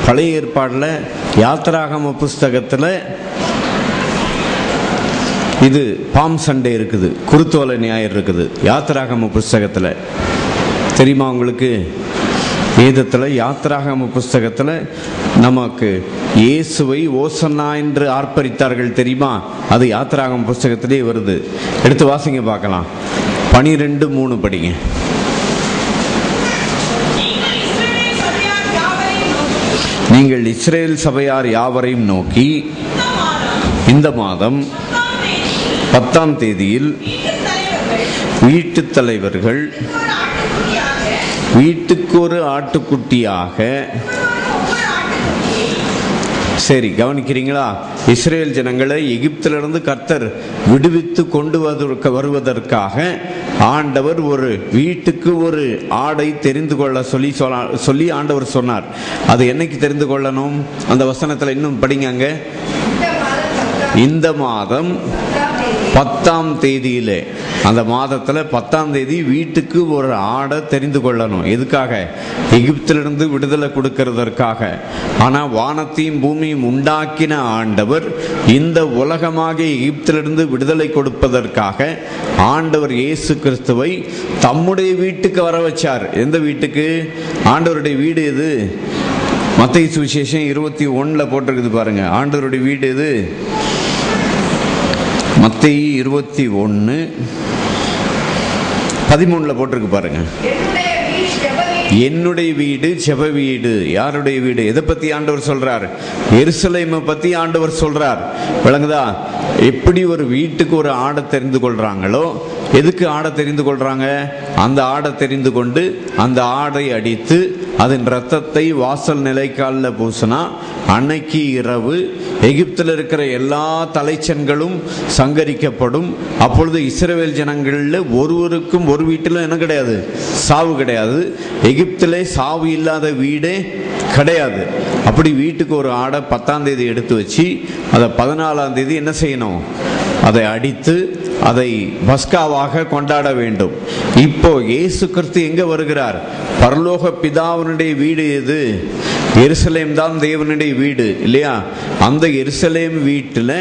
பழைய ஏற்பாடில் யாத்திராகம புஸ்தகத்தில் இது பாம் சண்டே இருக்குது, குருத்தோலை ஞாயிறு இருக்குது யாத்திராகம புஸ்தகத்தில். தெரியுமா உங்களுக்கு? வேதத்தில் யாத்திராகம புஸ்தகத்தில் நமக்கு இயேசுவை ஓசன்னா என்று ஆர்ப்பரித்தார்கள் தெரியுமா? அது யாத்திராகம புஸ்தகத்திலே வருது. எடுத்து வாசிங்க பார்க்கலாம். 12:3 படிங்க. நீங்கள் இஸ்ரேல் சபையார் யாவரையும் நோக்கி இந்த மாதம் 10ஆம் தேதியில் வீட்டு தலைவர்கள் வீட்டுக்கு ஒரு ஆட்டுக்குட்டியாக, சரி கவனிக்கிறீங்களா? இஸ்ரேல் ஜனங்களை எகிப்திலிருந்து கர்த்தர் விடுவித்து கொண்டு வருவதற்காக ஆண்டவர் ஒரு வீட்டுக்கு ஒரு ஆடை தெரிந்து கொள்ள சொல்லி ஆண்டவர் சொன்னார். அது என்னைக்கு தெரிந்து கொள்ளணும்? அந்த வசனத்தில் இன்னும் படிங்க. இந்த மாதம் 10ஆம் தேதியிலே, அந்த மாதத்தில் 10ஆம் தேதி வீட்டுக்கு ஒரு ஆடை தெரிந்து கொள்ளணும். எதுக்காக? எகிப்திலிருந்து விடுதலை கொடுக்கிறதற்காக. ஆனால் வானத்தையும் பூமியும் உண்டாக்கின ஆண்டவர் இந்த உலகமாக எகிப்திலிருந்து விடுதலை கொடுப்பதற்காக ஆண்டவர் இயேசு கிறிஸ்துவை தம்முடைய வீட்டுக்கு வர வச்சார். எந்த வீட்டுக்கு? ஆண்டவருடைய வீடு எது? மத்தேயு சுவிசேஷம் 21 போட்டிருக்குது பாருங்க. ஆண்டவருடைய வீடு எது? மத்தேயு 21:13 போட்டிருக்கு பாருங்க. என்னுடைய வீடு ஜெப வீடு. யாருடைய வீடு? எதை பத்தி ஆண்டவர் சொல்றார்? எருசலேமை பத்தி ஆண்டவர் சொல்றார். விளங்குதா? எப்படி ஒரு வீட்டுக்கு ஒரு ஆடை தெரிந்து கொள்றாங்களோ, எதுக்கு ஆடை தெரிந்து கொள்றாங்க? அந்த ஆடை தெரிந்து கொண்டு அந்த ஆடை அடித்து அதன் இரத்தத்தை வாசல் நிலைக்காலில் பூசினா அன்னைக்கு இரவு எகிப்தில் இருக்கிற எல்லா தலைச்சன்களும் சங்கரிக்கப்படும். அப்பொழுது இஸ்ரவேல் ஜனங்களில் ஒருவருக்கும் ஒரு வீட்டிலும் என்ன கிடையாது? சாவு கிடையாது. எகிப்திலே சாவு இல்லாத வீடே கிடையாது. அப்படி வீட்டுக்கு ஒரு ஆடை 10ஆம் தேதி எடுத்து வச்சு அதை 14ஆம் தேதி என்ன செய்யணும்? அதை அடித்து அதை பஸ்காவாக கொண்டாட வேண்டும். இப்போ இயேசு கிறிஸ்து எங்க வருகிறார்? பரலோக பிதாவினுடைய வீடு எது? எருசலேம் தான் தேவனுடைய வீடு இல்லையா? அந்த எருசலேம் வீட்டில்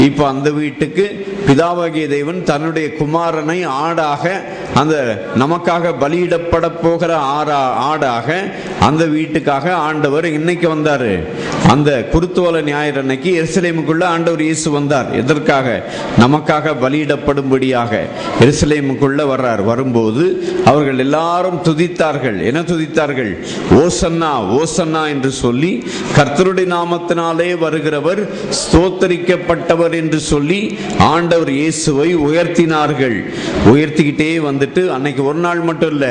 இப்போ அந்த வீட்டுக்கு பிதாவாகிய தேவன் தன்னுடைய குமாரனை ஆடாக, அந்த நமக்காக பலியிடப்பட போகிற ஆடாக அந்த வீட்டுக்காக ஆண்டவர் இன்னைக்கு வந்தாரு. அந்த குருத்தோலை ஞாயிறு அன்னைக்கு எருசலேமுக்குள்ள ஆண்டவர் இயேசு வந்தார். எதற்காக? நமக்காக பலியிடப்படும்படியாக எருசலேமுக்குள்ள வர்றார். வரும்போது அவர்கள் எல்லாரும் துதித்தார்கள். என்ன துதித்தார்கள்? ஓசன்னா ஓசன்னா என்று சொல்லி, கர்த்தருடைய நாமத்தினாலே வருகிறவர் ஸ்தோத்தரிக்கப்பட்டவர் என்று சொல்லி ஆண்டவர் இயேசுவை உயர்த்தினார்கள். உயர்த்திக்கிட்டே வந்துட்டு அன்னைக்கு ஒரு நாள் மட்டும் இல்ல,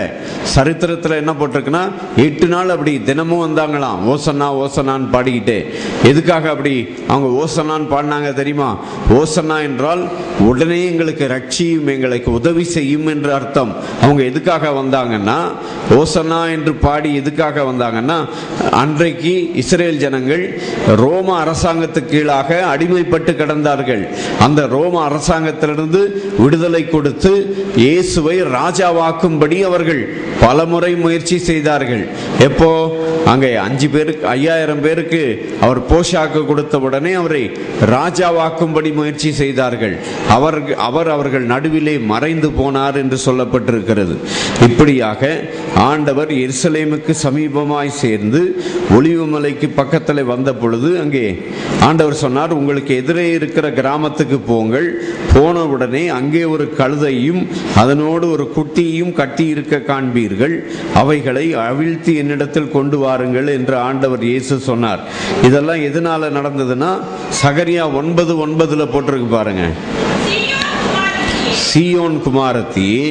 சரித்திரத்தில் என்ன போட்டிருக்குன்னா 8 நாள் அப்படி தினமும் வந்தாங்களாம். ஓசன்னா ஓசன்னான்னு பாடிக்கிட்டே. எதுக்காக அப்படி அவங்க ஓசன்னான்னு பாடினாங்க தெரியுமா? ஓசன்னா என்றால் உடனே எங்களுக்கு ரட்சியும், எங்களுக்கு உதவி செய்யும் என்று அர்த்தம். அவங்க எதுக்காக வந்தாங்கன்னா, ஓசன்னா என்று பாடி எதுக்காக வந்தாங்கன்னா, அன்றைக்கு இஸ்ரேல் ஜனங்கள் ரோம அரசாங்கத்துக்கு கீழாக அடிமைப்பட்டு கிடந்தார்கள். அந்த ரோம அரசாங்கத்திலிருந்து விடுதலை கொடுத்து இயேசுவை ராஜாவாக்கும்படி அவர்கள் பலமுறை முயற்சி செய்தார்கள். எப்போ? அங்கே 5000 பேருக்கு அவர் போஷாக்கு கொடுத்த உடனே அவரை ராஜாவாக்கும்படி முயற்சி செய்தார்கள். அவர்கள் நடுவிலே மறைந்து போனார் என்று சொல்லப்பட்டிருக்கிறது. இப்படியாக ஆண்டவர் எருசலேமுக்கு சமீபமாய் சேர்ந்து ஒலிவ மலைக்கு பக்கத்தில் வந்த பொழுது அங்கே ஆண்டவர் சொன்னார், உங்களுக்கு எதிரே இருக்கிற கிராமத்துக்கு போங்கள். போன உடனே அங்கே ஒரு கழுதையும் அதனோடு ஒரு குட்டியையும் கட்டி இருக்க காண்பீர்கள். அவைகளை அவிழ்த்தி என்னிடத்தில் கொண்டு வாருங்கள் என்று ஆண்டவர் இயேசு சொன்னார். இதெல்லாம் எதனால நடந்ததுன்னா, சகரியா 9:9 போட்டிருக்கு பாருங்க. சீயோன் குமாரத்தியே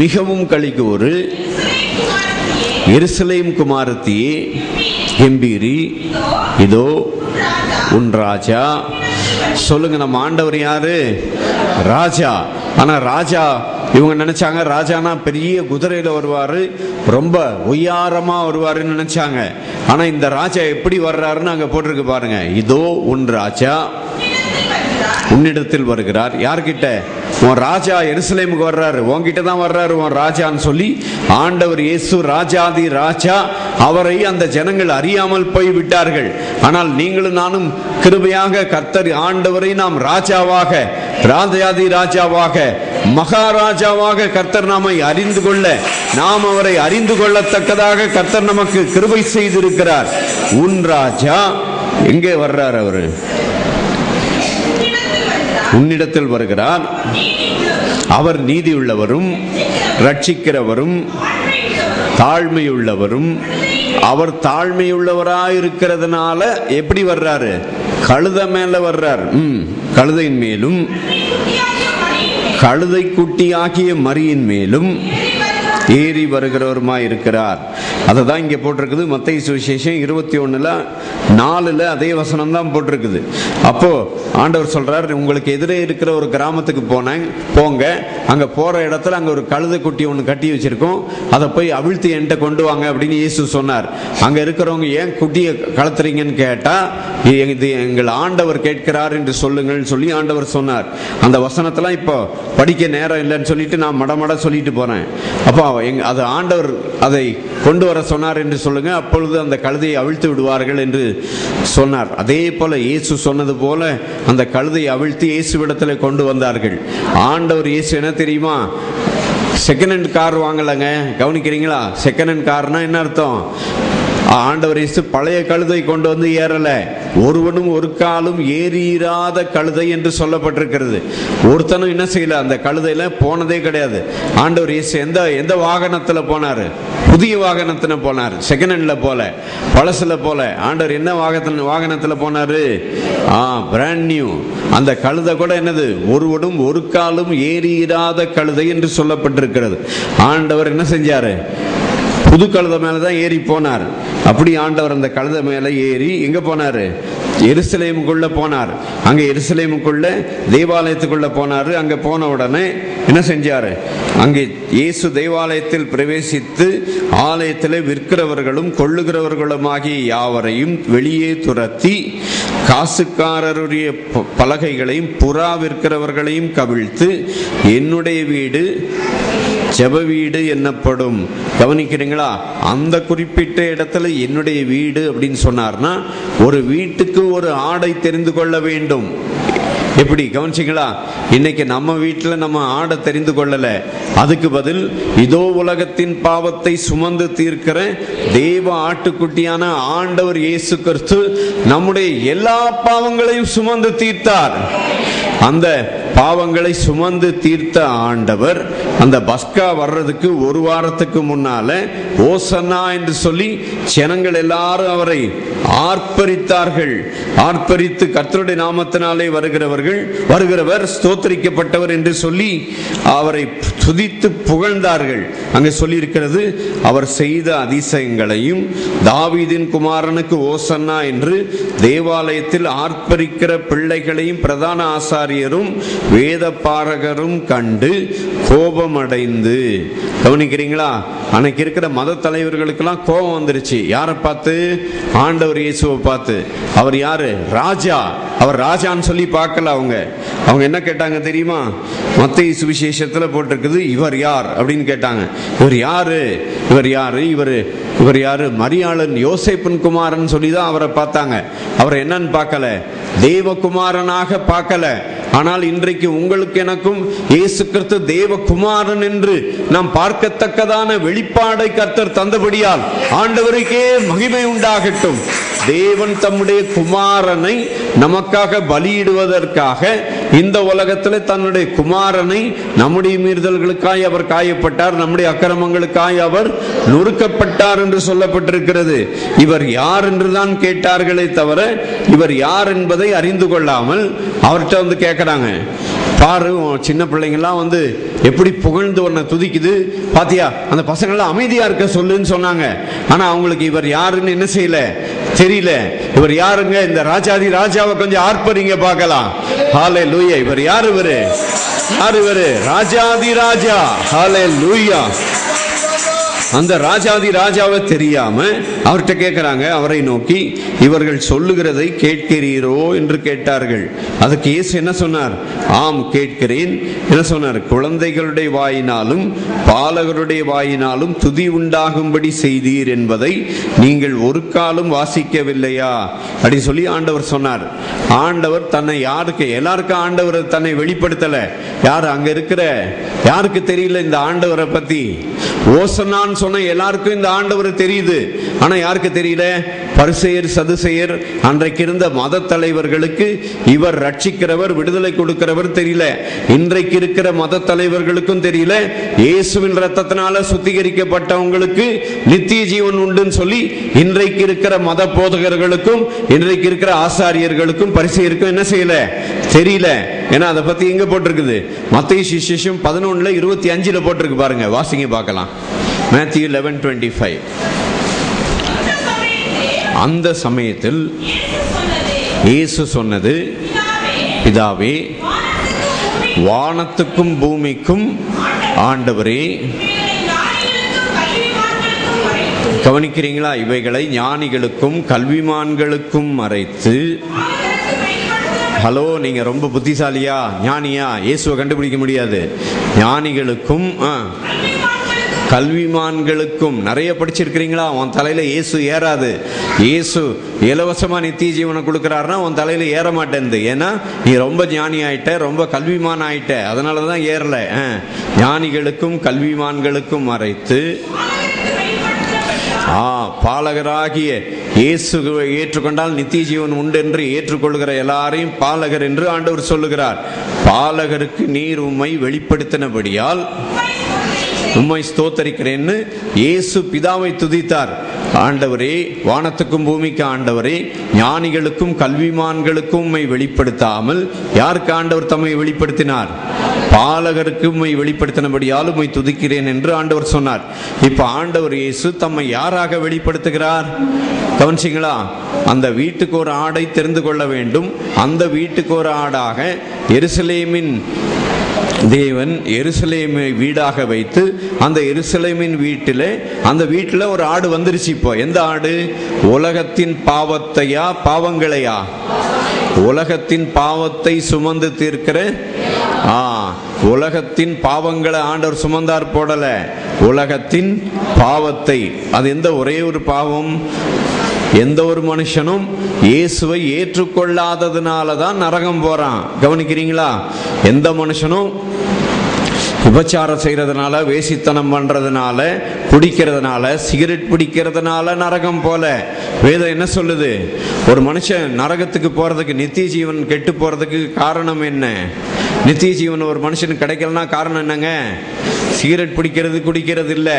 மிகவும் களிகூரு, எருசலேம் குமாரத்தியே கெம்பீரி, இதோ உன் ராஜா. சொல்லுங்க, நம்ம ஆண்டவர் யாரு? ராஜா. ஆனா ராஜா, இவங்க நினைச்சாங்க ராஜானா பெரிய குதிரையில வருவாரு, ரொம்ப ஒய்யாரமா வருவாருன்னு நினைச்சாங்க. ஆனா இந்த ராஜா எப்படி வர்றாருன்னு அங்க போட்டிருக்கு பாருங்க. இதோ உன் ராஜா உன்னிடத்தில் வருகிறார். யார்கிட்ட? உன் ராஜா எருசலேமுக்கு வர்றாரு, உன்கிட்ட தான் வர்றாரு உன் ராஜான்னு சொல்லி ஆண்டவர் இயேசு ராஜாதி ராஜா, அவரை அந்த ஜனங்கள் அறியாமல் போய் விட்டார்கள். ஆனால் நீங்களும் நானும் கிருபையாக கர்த்தர் ஆண்டவரை நாம் ராஜாவாக, ராஜாதி ராஜாவாக, மகாராஜாவாக கர்த்தர் நாமை அறிந்து கொள்ள, நாம் அவரை அறிந்து கொள்ளத்தக்கதாக கர்த்தர் நமக்கு கிருபை செய்திருக்கிறார். உன் ராஜா எங்கே வர்றார்? அவரு உன்னிடத்தில் வருகிறார். அவர் நீதி உள்ளவரும் ரட்சிக்கிறவரும் தாழ்மையுள்ளவரும். அவர் தாழ்மையுள்ளவராயிருக்கிறதுனால எப்படி வர்றாரு? கழுத மேல வர்றார். கழுதையின் மேலும் கழுதை குட்டியாகிய மரியின் மேலும் ஏறி வருகிறவருமாய் இருக்கிறார். அதை தான் இங்கே போட்டிருக்குது. மத்தேயு சுவிசேஷம் 21:4 அதே வசனம் தான் போட்டிருக்குது. அப்போ ஆண்டவர் சொல்றார், உங்களுக்கு எதிரே இருக்கிற ஒரு கிராமத்துக்கு போங்க, அங்க போற இடத்துல அங்க ஒரு கழுதை குட்டி ஒன்று கட்டி வச்சிருக்கோம், அதை போய் அவிழ்த்து என்கிட்ட கொண்டு வாங்க அப்படின்னு இயேசு சொன்னார். அங்க இருக்கிறவங்க ஏன் குட்டியை கலத்துறீங்கன்னு கேட்டா, இது எங்கள் ஆண்டவர் கேட்கிறார் என்று சொல்லுங்கள்னு சொல்லி ஆண்டவர் சொன்னார். அந்த வசனத்தெல்லாம் இப்போ படிக்க நேரம் இல்லைன்னு சொல்லிட்டு நான் மடமட சொல்லிட்டு போறேன். அப்போ அது ஆண்டவர் அதை கொண்டு வர சொன்னார் என்று சொல்லுங்க, அப்பொழுது அந்த கழுதையை அவிழ்த்து விடுவார்கள் என்று சொன்னார். அதே போல இயேசு சொன்னது போல அந்த கழுதையை அவிழ்த்து இயேசுவிடத்தில் கொண்டு வந்தார்கள். ஆண்டவர் இயேசு என்ன தெரியுமா? செகண்ட் ஹேண்ட் கார் வாங்கலங்க. கவனிக்கிறீங்களா? செகண்ட் ஹேண்ட் கார்னா என்ன அர்த்தம்? ஆண்டவர் இயேசு பழைய கழுதை கொண்டு வந்து ஏறல. ஒருவனும் ஒரு காலும் ஏறிராத கழுதை என்று சொல்லப்பட்டிருக்கிறது. ஒருத்தனும் என்ன செய்யல, அந்த கழுதையில போனதே கிடையாது. ஆண்டவர் இயேசு எந்த வாகனத்துல போனாரு? புதிய வாகனத்துல போனார். செகண்ட் ஹேண்ட்ல போல, பழசுல போல. ஆண்டவர் என்ன வாகனத்துல போனாரு? Brand new. அந்த கழுதை கூட என்னது? ஒருவனும் ஒரு காலும் ஏறிராத கழுதை என்று சொல்லப்பட்டிருக்கிறது. ஆண்டவர் என்ன செஞ்சாரு? புது கழுதை மேலதான் ஏறி போனார். அப்படி ஆண்டவர் அந்த கழுதை மேல ஏறி எங்க போனாரு? எருசலேமுக்குள்ள போனார். அங்க எருசலேமுக்குள்ள தேவாலயத்துக்குள்ள போனாரு. அங்க போன உடனே என்ன செஞ்சாரு? அங்கே இயேசு தேவாலயத்தில் பிரவேசித்து ஆலயத்தில் விற்கிறவர்களும் கொள்ளுகிறவர்களுமாகிய யாவரையும் வெளியே துரத்தி காசுக்காரருடைய பலகைகளையும் புறா விற்கிறவர்களையும் கவிழ்த்து, என்னுடைய வீடு ஜெப வீடு என்னப்படும். கவனிக்கிறீங்களா? அந்த குறிப்பிட்ட இடத்துல என்னுடைய வீடு அப்படின்னு சொன்னார்னா, ஒரு வீட்டுக்கு ஒரு ஆடை தெரிந்து கொள்ள வேண்டும். எப்படி? கவனிச்சிங்களா? இன்னைக்கு நம்ம வீட்டில் நம்ம ஆடை தெரிந்து கொள்ளல. அதுக்கு பதில் இதோ உலகத்தின் பாவத்தை சுமந்து தீர்க்கிற தேவ ஆட்டுக்குட்டியான ஆண்டவர் இயேசு கிறிஸ்து நம்முடைய எல்லா பாவங்களையும் சுமந்து தீர்த்தார். அந்த பாவங்களை சுமந்து தீர்த்த ஆண்டவர் அந்த பஸ்கா வர்றதுக்கு ஒரு வாரத்துக்கு முன்னால ஓசன்னா என்று சொல்லி ஜனங்கள் எல்லாரும் அவரை ஆர்ப்பரித்தார்கள். ஆர்ப்பரித்து கர்த்தருடைய நாமத்தினாலே வருகிறவர் ஸ்தோத்திரிக்கப்பட்டவர் என்று சொல்லி அவரை துதித்து புகழ்ந்தார்கள். அங்கே சொல்லி இருக்கிறது, அவர் செய்த அதிசயங்களையும் தாவீதின் குமாரனுக்கு ஓசன்னா என்று தேவாலயத்தில் ஆர்ப்பரிக்கிற பிள்ளைகளையும் பிரதான ஆசாரியரும் வேத பாரகரும் கண்டு கோபமடைந்து. கவனிக்கிறீங்களா? அன்னைக்கு இருக்கிற மத தலைவர்களுக்கெல்லாம் கோபம் வந்துருச்சு. யாரை பார்த்து? ஆண்டவர் இயேசுவை பார்த்து. அவர் யாரு? ராஜா. அவர் ராஜான்னு சொல்லி பார்க்கல. அவங்க என்ன கேட்டாங்க தெரியுமா? மத்தேயு சுவிசேஷத்துல போட்டிருக்குது, இவர் யார் அப்படின்னு கேட்டாங்க. இவர் யாரு? இவர் யாரு? இவர் யாரு? மரியாளன் யோசேப்பின் குமாரன் சொல்லிதான் அவரை பார்த்தாங்க. அவரை என்னன்னு பார்க்கல, தேவகுமாரனாக பார்க்கல. ஆனால் இன்றைக்கு உங்களுக்கு எனக்கும் இயேசு கிறிஸ்து தேவகுமாரன் என்று நாம் பார்க்கத்தக்கதான வெளிப்பாடை கர்த்தர் தந்தபடியால் ஆண்டவருக்கே மகிமை உண்டாகட்டும். தேவன் தம்முடைய குமாரனை நமக்காக பலியிடுவதற்காக இந்த உலகத்தில் தன்னுடைய குமாரனை நம்முடைய மீறுதல்களுக்காய் அவர் காயப்பட்டார், நம்முடைய அக்கிரமங்களுக்காய் அவர் நொறுக்கப்பட்டார் என்று சொல்லப்பட்டிருக்கிறது. இவர் யார் என்றுதான் கேட்டார்களே தவிர இவர் யார் என்பதை அறிந்து கொள்ளாமல் அவர்கிட்ட வந்து கேட்கிறாங்க. பாரு, சின்ன பிள்ளைங்கள்லாம் வந்து எப்படி புகழ்ந்து உன்னை துதிக்குது பாத்தியா, அந்த பசங்கள்லாம் அமைதியா இருக்க சொல்லுன்னு சொன்னாங்க. ஆனா அவங்களுக்கு இவர் யாருன்னு என்ன செய்யல, தெரியல. இவர் யாருங்க? இந்த ராஜாதி ராஜாவை கொஞ்சம் ஆர்ப்பரிங்க பார்க்கலாம். ஹல்லேலூயா. இவர் யாரு? யாரு இவரு? ராஜாதி ராஜா. ஹல்லேலூயா. அந்த ராஜாதி ராஜாவை தெரியாம அவர்கிட்ட கேட்கிறாங்க, அவரை நோக்கி, இவர்கள் சொல்லுகிறதை கேட்கிறீரோ என்று கேட்டார்கள். அதுக்கு இயேசு என்ன சொன்னார்? ஆம் கேட்கிறேன். என்ன சொன்னார்? குழந்தைகளுடைய வாயினாலும் பாலகருடைய வாயினாலும் துதி உண்டாகும்படி செய்தீர் என்பதை நீங்கள் ஒரு காலம் வாசிக்கவில்லையா அப்படி சொல்லி ஆண்டவர் சொன்னார். ஆண்டவர் தன்னை யாருக்கு, எல்லாருக்கும் ஆண்டவர் தன்னை வெளிப்படுத்தல. யார் அங்க இருக்கிற யாருக்கு தெரியல இந்த ஆண்டவரை பத்தி? ஓசன்னான்னு சொன்ன எல்லாருக்கும் இந்த ஆண்டவர் தெரியுது. ஆனா யாருக்கு தெரியல? பரிசேயர் சதுசேயர் அன்றைக்கு இருந்த மத தலைவர்களுக்கு இவர் ரட்சிக்கிறவர், விடுதலை கொடுக்கிறவர் தெரியல. இன்றைக்கு இருக்கிற மத தலைவர்களுக்கும் தெரியல. இயேசுவின் ரத்தத்தினால சுத்திகரிக்கப்பட்டவங்களுக்கு நித்திய ஜீவன் உண்டுன்னு சொல்லி இன்றைக்கு இருக்கிற மத போதகர்களுக்கும் இன்றைக்கு இருக்கிற ஆசாரியர்களுக்கும் பரிசேயருக்கும் என்ன செய்யல? தெரியல. ஏன்னா அதை பத்தி எங்க போட்டிருக்குது? மத்தேயு சுவிசேஷம் 11:25 போட்டிருக்கு பாருங்க, வாசிங்க பார்க்கலாம். Matthew 11:25. அந்த சமயத்தில் இயேசு சொன்னது, பிதாவே, வானத்துக்கும் பூமிக்கும் ஆண்டவரே, கவனிக்கிறீங்களா? இவைகளை ஞானிகளுக்கும் கல்விமான்களுக்கும் மறைத்து. ஹலோ, நீங்க ரொம்ப புத்திசாலியா ஞானியா? இயேசுவை கண்டுபிடிக்க முடியாது. ஞானிகளுக்கும் கல்விமான்களுக்கும். நிறைய படிச்சிருக்கிறீங்களா? உன் தலையில இயேசு ஏறாது. இயேசு இலவசமா நித்திய ஜீவனை கொடுக்கிறாருன்னா உன் தலையில ஏற மாட்டேன்து. ஏன்னா நீ ரொம்ப ஞானி ஆயிட்ட, ரொம்ப கல்விமான் ஆயிட்ட, அதனாலதான் ஏறல. ஞானிகளுக்கும் கல்விமான்களுக்கும் மறைத்து பாலகராகிய இயேசுவை ஏற்றுக்கொண்டால் நித்திய ஜீவன் உண்டு என்று ஏற்றுக்கொள்கிற எல்லாரையும் பாலகர் என்று ஆண்டவர் சொல்லுகிறார். பாலகருக்கு நீர் உம்மை வெளிப்படுத்தினபடியால் உம்மை ஸ்தோத்தரிக்கிறேன்னு இயேசு பிதாவை துதித்தார். ஆண்டவரே, வானத்துக்கும் பூமிக்கு ஆண்டவரே, ஞானிகளுக்கும் கல்விமான்களுக்கும் உம்மை வெளிப்படுத்தாமல் யாருக்கு ஆண்டவர் தம்மை வெளிப்படுத்தினார்? பாலகருக்கு உம்மை வெளிப்படுத்தினபடியால் உம்மை துதிக்கிறேன் என்று ஆண்டவர் சொன்னார். இப்ப ஆண்டவர் இயேசு தம்மை யாராக வெளிப்படுத்துகிறார்? கவனிச்சிங்களா? அந்த வீட்டுக்கு ஒரு ஆடை தெரிந்து கொள்ள வேண்டும். அந்த வீட்டுக்கு ஒரு ஆடாக எருசலேமின் தேவன் எருசலேமை வீடாக வைத்து அந்த எருசலேமின் அந்த வீட்டில் ஒரு ஆடு வந்துருச்சு. இப்போ எந்த ஆடு? உலகத்தின் பாவத்தையா பாவங்களையா? உலகத்தின் பாவத்தை சுமந்து தீர்க்கிற உலகத்தின் பாவங்களை ஆண்டவர் சுமந்தார் போடல, உலகத்தின் பாவத்தை. அது எந்த ஒரே ஒரு பாவம்? எந்த ஒரு மனுஷனும் இயேசுவை ஏற்றுக்கொள்ளாததுனால தான் நரகம் போறான். கவனிக்கிறீங்களா? எந்த மனுஷனும் விபச்சாரம் செய்யறதுனால, வேசித்தனம் பண்றதுனால, குடிக்கிறதுனால, சிகரெட் பிடிக்கிறதுனால நரகம் போல. வேதம் என்ன சொல்லுது? ஒரு மனுஷன் நரகத்துக்கு போறதுக்கு, நித்திய ஜீவன் கெட்டு போறதுக்கு காரணம் என்ன? நித்திய ஜீவன் ஒரு மனுஷனுக்கு கிடைக்கலன்னா காரணம் என்னங்க? சிகரெட் பிடிக்கிறது, குடிக்கிறது இல்ல.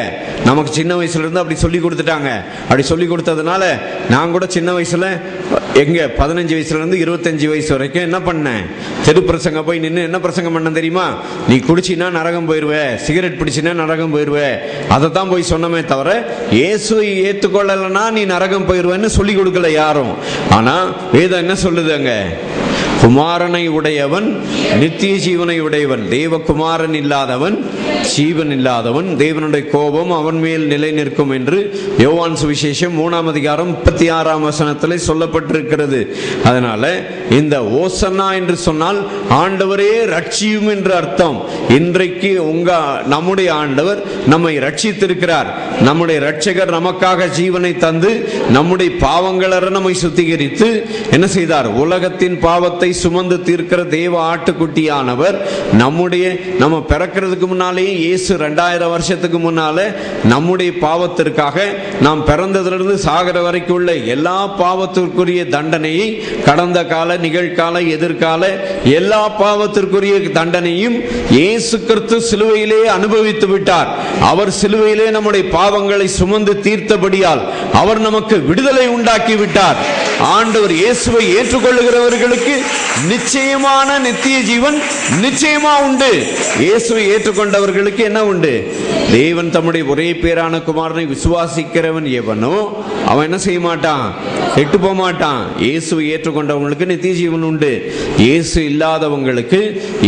நமக்கு சின்ன வயசுல இருந்து அப்படி சொல்லி கொடுத்துட்டாங்க. அப்படி சொல்லி கொடுத்ததுனால நான் கூட சின்ன வயசுல 15 வயசுல இருந்து 25 வயசு வரைக்கும் என்ன பண்ணேன்? தெரு பிரசங்க போய் நின்று என்ன பிரசங்கம் பண்ண தெரியுமா? நீ குடிச்சினா நரகம் போயிருவே, சிகரெட் பிடிச்சினா நரகம் போயிருவே. அதை தான் போய் சொன்னமே தவிர இயேசுவை ஏற்றுக்கொள்ளலன்னா நீ நரகம் போயிருவேன்னு சொல்லி கொடுக்கல யாரும். ஆனா வேதம் என்ன சொல்லுதுங்க? குமாரனை உடையவன் நித்திய ஜீவனை உடையவன், தேவகுமாரன் இல்லாதவன் ஜீவன் இல்லாதவன், தேவனுடைய கோபம் அவன் மேல் நிலை நிற்கும் என்று யோவான் சுவிசேஷம் 3:36 சொல்லப்பட்டிருக்கிறது. அதனால இந்த ஓசன்னா என்று சொன்னால் ஆண்டவரே ரட்சியும் என்று அர்த்தம். இன்றைக்கு நம்முடைய ஆண்டவர் நம்மை ரட்சித்திருக்கிறார். நம்முடைய ரட்சகர் நமக்காக ஜீவனை தந்து நம்முடைய பாவங்களை நம்மை சுத்திகரித்து என்ன செய்தார்? உலகத்தின் பாவத்தை சுமந்து தீர்க்கிற தேவ ஆட்டுக்குட்டியானவர் நம்ம பிறக்கிறதுக்கு முன்னாலேயே இயேசு 2000 வருஷத்துக்கு முன்னால நம்முடைய பாவத்திற்காக, நாம் பிறந்ததிலிருந்து சாகர வரைக்கும் உள்ள எல்லா பாவத்திற்குரிய தண்டனையை, கடந்த கால, நிகழ்கால, எதிர்கால எல்லா பாவத்திற்குரிய தண்டனையும் இயேசு கிறிஸ்து சிலுவையிலே அனுபவித்து விட்டார். அவர் சிலுவையிலே நம்முடைய பாவங்களை சுமந்து தீர்த்தபடியால் அவர் நமக்கு விடுதலை உண்டாக்கி விட்டார். ஆண்டவர் இயேசுவை ஏற்றுக்கொள்ளுகிறவர்களுக்கு நிச்சயமான நித்திய ஜீவன் நிச்சயமா உண்டு. இயேசுவை ஏற்றுக்கொண்டவர்களுக்கு என்ன உண்டு? தேவன் தம்முடைய ஒரே பேரான குமாரனை விசுவாசிக்கிறவன் எவனோ அவன் என்ன செய்ய மாட்டான்? கெட்டு போக மாட்டான். இயேசுவை ஏற்றுக்கொண்டவங்களுக்கு நித்திய ஜீவன் உண்டு. இயேசு இல்லாதவங்களுக்கு,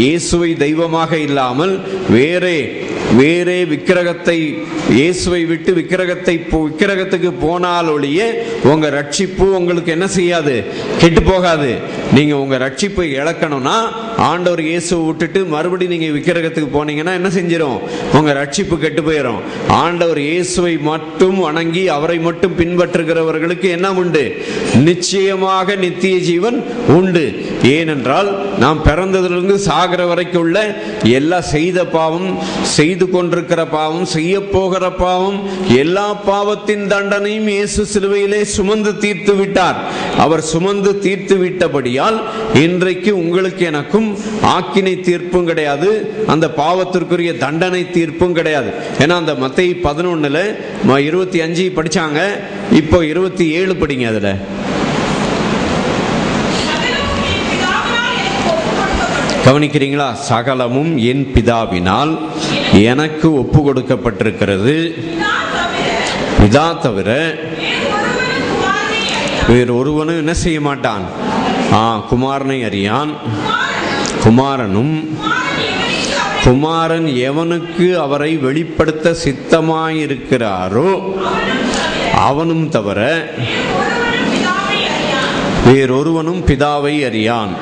இயேசுவை தெய்வமாக இல்லாமல் வேறே வேறே விக்கிரகத்தை, இயேசுவை விட்டு விக்கிரகத்துக்கு போனால் ஒழிய உங்க ரட்சிப்பு உங்களுக்கு என்ன செய்யாது, கெட்டு போகாது. நீங்க உங்க ரட்சிப்பை இழக்கணும்னா ஆண்டவர் இயேசுவை விட்டுட்டு மறுபடியும் நீங்க விக்கிரகத்துக்கு போனீங்கன்னா என்ன செஞ்சிடும், உங்க ரட்சிப்பு கெட்டு போயிடும். ஆண்டவர் இயேசுவை மட்டும் வணங்கி அவரை மட்டும் பின்பற்றுகிறவர்களுக்கு என்ன உண்டு, நிச்சயமாக நித்திய ஜீவன் உண்டு. ஏனென்றால் நாம் பிறந்ததிலிருந்து சாகிற வரைக்கும் உள்ள எல்லா செய்த பாவம், செய்து கொண்டிருக்கிற பாவம், செய்ய போகிற பாவம், எல்லா பாவத்தின் தண்டனையும் இயேசு சிலுவையிலே சுமந்து தீர்த்து விட்டார். அவர் சுமந்து தீர்த்து விட்டபடியால் இன்றைக்கு உங்களுக்கு எனக்கும் ஆக்கினை தீர்ப்பும் கிடையாது, அந்த பாவத்திற்குரிய தண்டனை தீர்ப்பும் கிடையாது. ஏன்னா அந்த மத்தேயு 11 25 படிச்சாங்க, இப்போ 27 படிங்க. அதுல கவனிக்கிறீங்களா? சகலமும் என் பிதாவினால் எனக்கு ஒப்பு கொடுக்கப்பட்டிருக்கிறது, பிதா தவிர வேறு ஒருவனும் என்ன செய்ய மாட்டான், குமாரனை அறியான். குமாரனும் குமாரன் எவனுக்கு அவரை வெளிப்படுத்த சித்தமாயிருக்கிறாரோ அவனும் தவிர வேறொருவனும் பிதாவை அறியான்.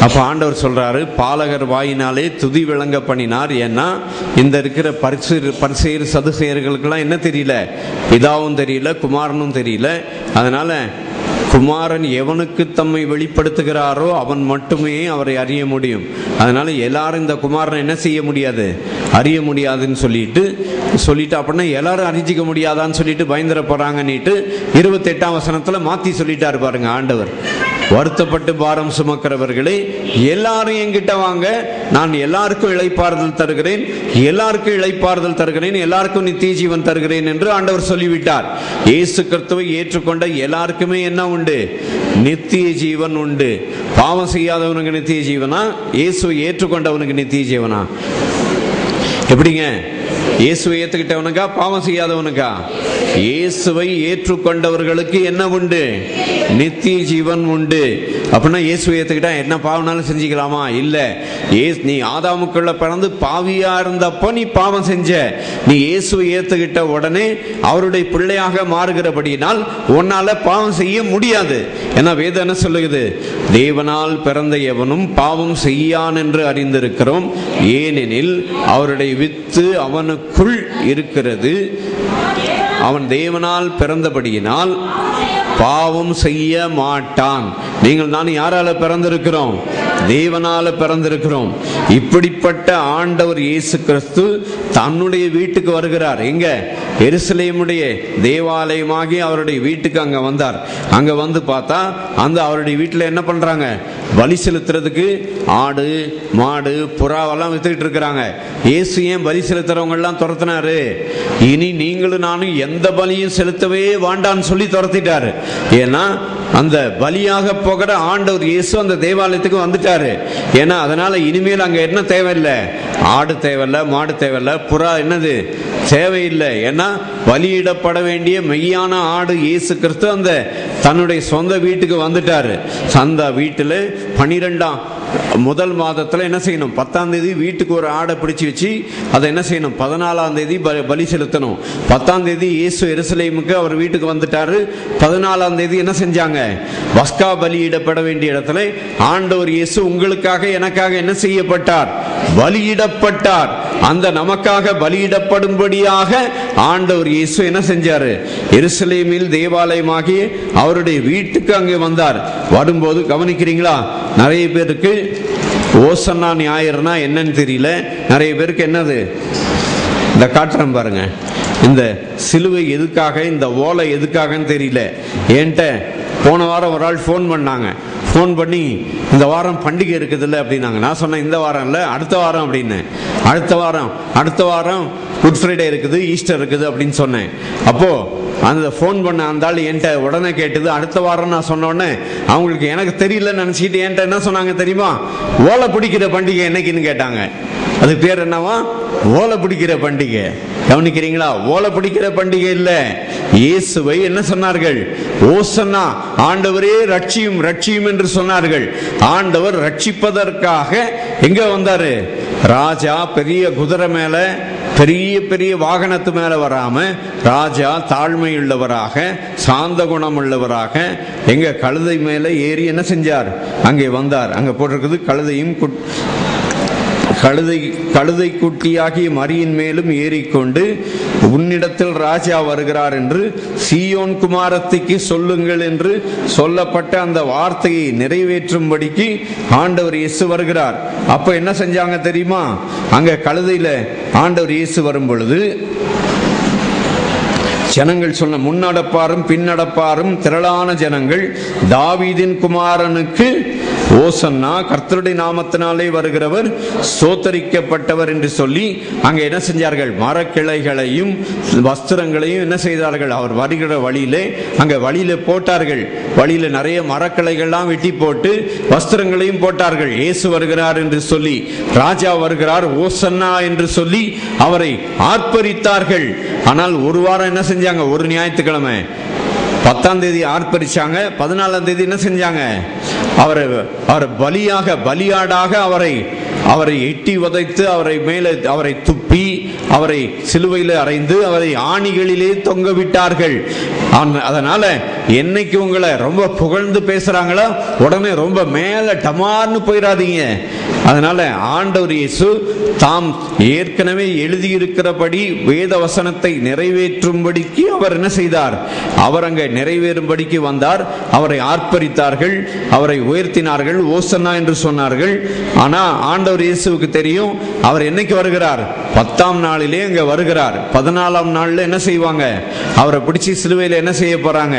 அப்ப ஆண்டவர் சொல்றாரு, பாலகர் வாயினாலே துதி விளங்க பண்ணினார். ஏன்னா இந்த இருக்கிற பரிசேயர் சதுசேயர்களுக்கெல்லாம் என்ன தெரியல, பிதாவும் தெரியல, குமாரனும் தெரியல. அதனால குமாரன் எவனுக்கு தம்மை வெளிப்படுத்துகிறாரோ அவன் மட்டுமே அவரை அறிய முடியும். அதனால எல்லாரும் இந்த குமாரனை என்ன செய்ய முடியாது, அறிய முடியாதுன்னு சொல்லிட்டு அப்படின்னா எல்லாரும் அறிஞ்சிக்க முடியாதான்னு சொல்லிட்டு பயந்துட போறாங்கன்னுட்டு 28ஆம் வசனத்துல மாத்தி சொல்லிட்டாரு பாருங்க ஆண்டவர். வருத்தப்பட்டு பாரம் சுமக்கிறவர்களே எல்லாரும் என்கிட்ட வாங்க, நான் எல்லாருக்கும் இளைப்பாறுதல் தருகிறேன், எல்லாருக்கும் இளைப்பாறுதல் தருகிறேன், எல்லாருக்கும் நித்திய ஜீவன் தருகிறேன் என்று ஆண்டவர் சொல்லிவிட்டார். இயேசு கிறிஸ்துவை ஏற்றுக்கொண்ட எல்லாருக்குமே என்ன உண்டு, நித்திய ஜீவன் உண்டு. பாவம் செய்யாதவனுக்கு நித்திய ஜீவனா, இயேசுவை ஏற்றுக்கொண்டவனுக்கு நித்திய ஜீவனா? எப்படிங்க? இயேசுவை ஏற்றுக்கிட்டவனுக்கா, பாவம் செய்யாதவனுக்கா? இயேசுவை ஏற்றுக்கொண்டவர்களுக்கு என்ன உண்டு, நித்திய ஜீவன் உண்டு. அப்படின்னா இயேசுவை ஏற்றுக்கிட்டா என்ன பாவனாலும் செஞ்சுக்கலாமா? இல்ல. நீ ஆதாமுக்குள்ள பிறந்து பாவியா இருந்தப்போ நீ பாவம் செஞ்ச. நீ இயேசுவை ஏற்றுக்கிட்ட உடனே அவருடைய பிள்ளையாக மாறுகிறபடியினால் உன்னால பாவம் செய்ய முடியாது. ஏன்னா வேதம் என்ன சொல்லுகிறது, தேவனால் பிறந்த எவனும் பாவம் செய்யான் என்று அறிந்திருக்கிறோம், ஏனெனில் அவருடைய வித்து அவனுக்குள் இருக்கிறது. அவன் தேவனால் பிறந்தபடியினால் பாவம் செய்ய மாட்டான். நீங்கள் நான் யாரால பிறந்திருக்கிறோம், தேவனால பிறந்திருக்கிறோம். இப்படிப்பட்ட ஆண்டவர் இயேசு கிறிஸ்து தன்னுடைய வீட்டுக்கு வருகிறார். எங்க? எருசலேமுடைய தேவாலயமாகி அவருடைய வீட்டுக்கு அங்க வந்தார். அங்க வந்து பார்த்தா அந்த அவருடைய வீட்டுல என்ன பண்றாங்க, பலி செலுத்துறதுக்கு ஆடு மாடு புறாவெல்லாம் வித்துக்கிட்டு இருக்கிறாங்க. இயேசு ஏன் பலி செலுத்துறவங்க எல்லாம் துரத்தினாரு? இனி நீங்களும் நானும் எந்த பலியும் செலுத்தவே வேண்டான்னு சொல்லி துரத்திட்டாரு. ஏன்னா அந்த பலியாக போகிற ஆண்டவர் இயேசு அந்த தேவாலயத்துக்கு வந்துட்டாரு. ஏன்னா அதனால இனிமேல் அங்க என்ன தேவையில்லை, ஆடு தேவையில்லை, மாடு தேவையில்லை, புறா என்னது தேவையில்லை. ஏன்னா பலியிடப்பட வேண்டிய மெய்யான ஆடு இயேசு கிறிஸ்து அந்த தன்னுடைய சொந்த வீட்டுக்கு வந்துட்டாரு. அந்த வீட்டுல 12ஆம் முதல் மாதத்துல என்ன செய்யணும், 10ஆம் தேதி வீட்டுக்கு ஒரு ஆடை பிடிச்சு வச்சு அதை என்ன செய்யணும், 14ஆம் தேதி பலி செலுத்தணும். 10ஆம் தேதி இயேசு எருசலேமுக்கு அவர் வீட்டுக்கு வந்துட்டாரு. 14ஆம் தேதி என்ன செஞ்சாங்க, பஸ்கா பலியிடப்பட வேண்டிய இடத்துல ஆண்டவர் இயேசு உங்களுக்காக எனக்காக என்ன செய்யப்பட்டார், பலியிடப்பட்டார். அந்த நமக்காக பலியிடப்படும்படியாக ஆண்டவர் இயேசு என்ன செஞ்சாரு, எருசலேமில் தேவாலயமாகி அவருடைய வீட்டுக்கு அங்கே வந்தார். வரும்போது கவனிக்கிறீங்களா, நிறைய பேருக்கு ஓசன்னா ஞாயிறுனா என்னன்னு தெரியல. நிறைய பேருக்கு என்னது, இந்த காட்டுறேன் பாருங்க, இந்த சிலுவை எதுக்காக, இந்த ஓலை எதுக்காகன்னு தெரியல. என்கிட்ட போன வாரம் ஒரு ஆள் ஃபோன் பண்ணாங்க. ஃபோன் பண்ணி இந்த வாரம் பண்டிகை இருக்குதுல்ல அப்படின்னாங்க. நான் சொன்னேன் இந்த வாரம் இல்லை அடுத்த வாரம் அப்படின்னு. அடுத்த வாரம் குட் ஃப்ரைடே இருக்குது, ஈஸ்டர் இருக்குது அப்படின்னு சொன்னேன். அப்போ அந்த ஃபோன் பண்ண அந்த ஆள் என்கிட்ட உடனே கேட்டது அடுத்த வாரம். நான் சொன்னோடனே அவங்களுக்கு எனக்கு தெரியலன்னு நினச்சிக்கிட்டு என்கிட்ட என்ன சொன்னாங்க தெரியுமா, ஓலை பிடிக்கிற பண்டிகை என்னைக்குன்னு கேட்டாங்க. அதுக்கு பேர் என்னவா, ஓலை பிடிக்கிற பண்டிகை. கவனிக்கிறீங்களா, ஓலை பிடிக்கிற பண்டிகை இல்ல. இயேசுவை என்ன சொன்னார்கள், ஓசன்னா, ஆண்டவரே ரட்சியும் ரட்சியும் என்று சொன்னார்கள். ஆண்டவர் ரட்சிப்பதற்காக எங்க வந்தாரு, ராஜா பெரிய குதிரை மேல, பெரிய பெரிய வாகனத்து மேல வராம, ராஜா தாழ்மை உள்ளவராக, சாந்த குணம் உள்ளவராக எங்க கழுதை மேல ஏறி என்ன செஞ்சார்? அங்கே வந்தார். அங்க போட்டிருக்குது, கழுதை குட்டியாகிய மரியின் மேலும் ஏறிக்கொண்டு உன்னிடத்தில் ராஜா வருகிறார் என்று சீயோன் குமாரத்திக்கு சொல்லுங்கள் என்று சொல்லப்பட்ட அந்த வார்த்தையை நிறைவேற்றும்படிக்கு ஆண்டவர் இயேசு வருகிறார். அப்ப என்ன செஞ்சாங்க தெரியுமா? அங்க கழுதையில ஆண்டவர் இயேசு வரும் பொழுது ஜனங்கள் சொன்ன, முன்னடப்பாரும் பின்னடப்பாரும் திரளான ஜனங்கள், தாவீதின் குமாரனுக்கு ஓசன்னா, கர்த்தருடைய நாமத்தினாலே வருகிறவர் ஸ்தோத்தரிக்கப்பட்டவர் என்று சொல்லி அங்க என்ன செஞ்சார்கள்? மரக்கிளைகளையும் வஸ்திரங்களையும் என்ன செய்தார்கள்? அவர் வருகிற வழியிலே அங்க வழியில போட்டார்கள். வழியில நிறைய மரக்கிளைகள்லாம் வெட்டி போட்டு வஸ்திரங்களையும் போட்டார்கள். இயேசு வருகிறார் என்று சொல்லி, ராஜா வருகிறார் ஓசன்னா என்று சொல்லி அவரை ஆர்ப்பரித்தார்கள். ஆனால் ஒரு வாரம் என்ன செஞ்சாங்க? ஒரு ஞாயிற்றுக்கிழமை 10ஆம் தேதி ஆர்ப்பரிச்சாங்க. 14ஆம் தேதி என்ன செஞ்சாங்க? அவரை பலியாடாக அவரை எட்டி உதைத்து, அவரை துப்பி, அவரை சிலுவையில் அறைந்து, அவரை ஆணிகளிலே தொங்க விட்டார்கள். அதனால என்னைக்கு உங்களை ரொம்ப புகழ்ந்து பேசுறாங்களோ உடனே ரொம்ப மேல டமார்னு போயிடாதீங்க. அதனால ஆண்டவர் இயேசு தாம் ஏற்கனவே எழுதியிருக்கிறபடி வேத வசனத்தை நிறைவேற்றும்படிக்கு அவர் என்ன செய்தார்? அவர் அங்கே நிறைவேறும்படிக்கு வந்தார். அவரை ஆர்ப்பரித்தார்கள், அவரை உயர்த்தினார்கள், ஓசன்னா என்று சொன்னார்கள். ஆனா ஆண்டவர் இயேசுவுக்கு தெரியும் அவர் என்னைக்கு வருகிறார்? 10ஆம் நாளிலே அங்க வருகிறார். 14ஆம் நாள்ல என்ன செய்வாங்க? அவரை பிடிச்சி சிலுவையில் என்ன செய்ய போறாங்க?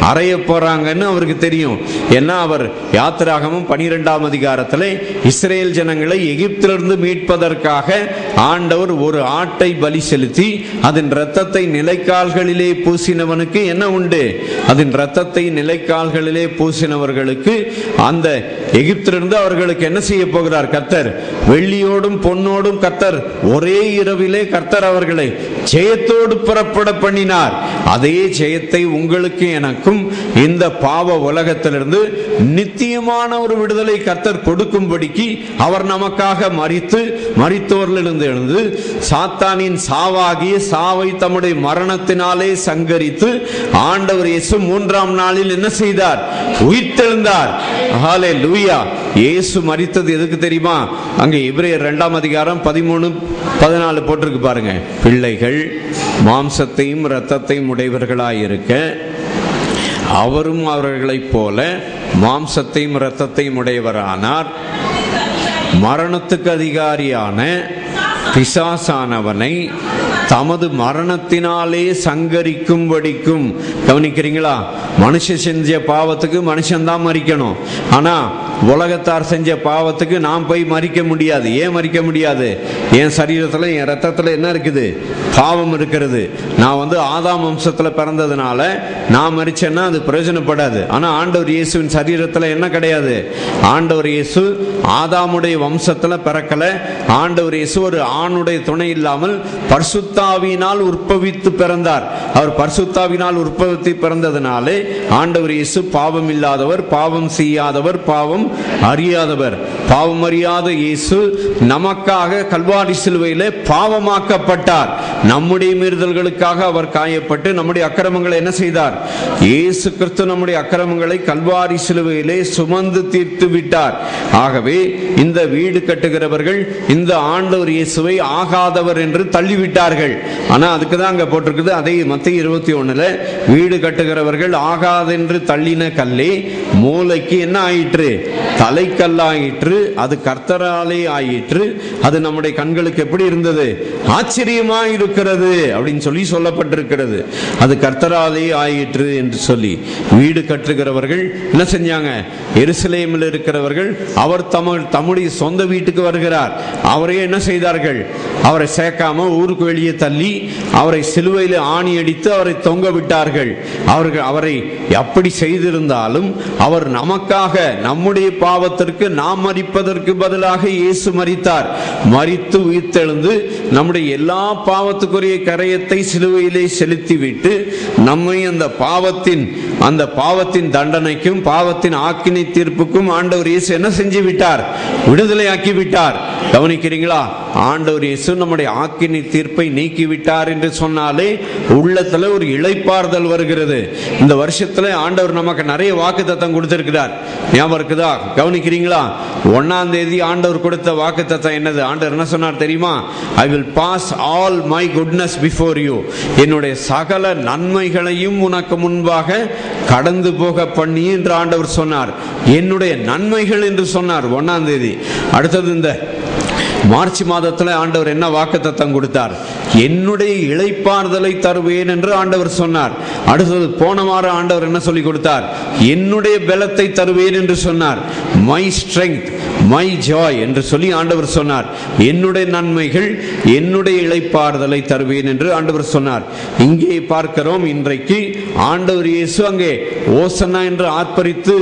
அறைய போறாங்கன்னு அவருக்கு தெரியும். ஏன்னா அவர் யாத்திராகமம் 12ஆம் அதிகாரத்திலே இஸ்ரேல் ஜனங்களை எகிப்திலிருந்து மீட்பதற்காக ஆண்டவர் ஒரு ஆட்டை பலி செலுத்தி அதன் இரத்தத்தை நிலைக்கால்களிலே பூசினவனுக்கு என்ன உண்டு? அதன் இரத்தத்தை நிலைக்கால்களிலே பூசினவர்களுக்கு அந்த எகிப்திலிருந்து அவர்களுக்கு என்ன செய்ய போகிறார் கர்த்தர்? வெள்ளியோடும் பொன்னோடும் கர்த்தர் ஒரே இரவிலே கர்த்தர் அவர்களை ஜெயத்தோடு புறப்பட பண்ணினார். அதே ஜெயத்தை உங்களுக்கு எனக்கும் இந்த பாவ உலகத்திலிருந்து நித்தியமான ஒரு விடுதலை கர்த்தர் கொடுக்கும்படிக்கு அவர் நமக்காக மரித்து, மரித்தோரிலிருந்து எழுந்து சாத்தானின் சாவாகிய சாவை தம்முடைய மரணத்தினாலே சங்கரித்து ஆண்டவர் இயேசு 3ஆம் நாளில் என்ன செய்தார்? உயிர்த்தெழுந்தார். ஹல்லேலூயா. இயேசு மரித்தது எதுக்கு தெரியுமா? அங்கே எபிரேயர் 2ஆம் அதிகாரம் 13-14 போட்டிருக்கு பாருங்க. பிள்ளைகள் மாம்சத்தையும் இரத்தத்தையும் உடையவர்களாயிருக்க அவரும் அவர்களைப் போல மாம்சத்தையும் இரத்தத்தையும் உடையவரானார். மரணத்துக்கு அதிகாரியான பிசாசானவனை தமது மரணத்தினாலே சங்கரிக்கும்படிக்கும். கவனிக்கிறீங்களா? மனுஷன் செஞ்ச பாவத்துக்கு மனுஷன்தான் மரிக்கணும். ஆனா உலகத்தார் செஞ்ச பாவத்துக்கு நான் போய் மரிக்க முடியாது. ஏன் மரிக்க முடியாது? என் சரீரத்துல, என் ரத்தத்துல என்ன இருக்குது? பாவம் இருக்கிறது. நான் ஆதாம் வம்சத்துல பிறந்ததுனால நான் மரிச்சேன்னா அது பிரயோஜனப்படாது. ஆனா ஆண்டவர் இயேசுவின் சரீரத்துல என்ன கிடையாது? ஆண்டவர் இயேசு ஆதாமுடைய வம்சத்துல பிறக்கல. ஆண்டவர் இயேசு ஒரு ஆணுடைய துணை இல்லாமல் பரிசுத்தாவியினால் உற்பவித்து பிறந்தார். அவர் பரிசுத்தாவினால் உற்பவித்து பிறந்ததுனாலே ஆண்டவர் இயேசு பாவம் இல்லாதவர், பாவம் செய்யாதவர், பாவம் அறியாதவர். பாவம் அறியாத இயேசு நமக்காக கல்வாரி சிலுவையிலே பாவமாக்கப்பட்டார். நம்முடைய மீறுதல்களுக்காக அவர் காயப்பட்டு நம்முடைய அக்கிரமங்களை என்ன செய்தார்? இயேசு கிறிஸ்து நம்முடைய அக்கிரமங்களை கல்வாரி சிலுவையிலே சுமந்து தீர்த்து விட்டார். ஆகவே இந்த வீடு கட்டுகிறவர்கள் இந்த ஆண்டவர் இயேசுவை ஆகாதவர் என்று தள்ளிவிட்டார்கள். ஆனா அதுக்கு தான் அங்க போட்டிருக்குது. அதே மத்தேயு 21 வீடு கட்டுகிறவர்கள் ஆகாதென்று தள்ளின கல்லே மூலைக்கு என்ன ஆயிற்று? தலைக்கல்லாயிற்று. அது கர்த்தராலே ஆயிற்று. அது நம்முடைய கண்களுக்கு எப்படி இருந்தது? ஆச்சரியமா இருக்கிறது அப்படின்னு சொல்லி சொல்லப்பட்டிருக்கிறது. அது கர்த்தராலே ஆயிற்று என்று சொல்லி வீடு கட்டுகிறவர்கள் என்ன செஞ்சாங்க? எருசலேமில் இருக்கிறவர்கள் அவர் தம்முடைய சொந்த வீட்டுக்கு வருகிறார். அவரே என்ன செய்தார்கள்? அவரை சேர்க்காம ஊருக்கு வெளியே தள்ளி அவரை சிலுவையில் ஆணி அடித்து அவரை தொங்க விட்டார்கள். அவரை அப்படி செய்திருந்தாலும் அவர் நமக்காக, நம்முடைய பாவத்திற்கு நாம் மரிப்பதற்கு பதிலாக இயேசு மரித்தார். மரித்து உயிர்த்தெழுந்து நம்முடைய எல்லா பாவத்துக்குரிய கரையத்தை சிலுவையிலே செலுத்திவிட்டு நம்மை அந்த பாவத்தின் அந்த பாவத்தின் தண்டனைக்கும் பாவத்தின் ஆக்கினை தீர்ப்புக்கும் ஆண்டவர் இயேசு என்ன செஞ்சு விட்டார்? விடுதலை ஆக்கி விட்டார். கவனிக்கிறீங்களா? ஆண்டவர் இயேசு நம்முடைய ஆக்கினை தீர்ப்பை நீக்கி விட்டார் என்று சொன்னாலே உள்ளத்துல ஒரு இளைப்பாறுதல் வருகிறது. இந்த வருஷத்துல ஆண்டவர் நமக்கு நிறைய வாக்குத்தத்தம் கொடுத்திருக்கிறார். ஞாபகம் இருக்குதா? கவனிக்கிறீங்களா? 1ஆம் தேதி ஆண்டவர் கொடுத்த வாக்குத்தத்தம் என்னது? ஆண்டவர் என்ன சொன்னார் தெரியுமா? I will pass all my goodness before you. என்னுடைய சகல நன்மைகளையும் உனக்கு முன்பாக கடந்து போக பண்ணி என்று ஆண்டவர் சொன்னார். என்னுடைய நன்மைகள் என்று சொன்னார் 1ஆம் தேதி. அடுத்தது இந்த மார்ச் மாதத்தில் ஆண்டவர் என்ன வாக்குத்தத்தம் கொடுத்தார்? என்னுடைய இளைப்பாறுதலை தருவேன் என்று ஆண்டவர் சொன்னார். அடுத்தது போன வாரம் ஆண்டவர் என்ன சொல்லி கொடுத்தார்? என்னுடைய பலத்தை தருவேன் என்று சொன்னார். மை ஸ்ட்ரெங்க், மை ஜாய் என்று சொல்லி ஆண்டவர் சொன்னார். என்னுடைய நன்மைகள், என்னுடைய இளைப்பாறுதலை தருவேன் என்று ஆண்டவர் சொன்னார். இங்கே பார்க்கிறோம், இன்றைக்கு ஆண்டவர் இயேசு அங்கே ஓசன்னா என்று ஆர்ப்பரித்து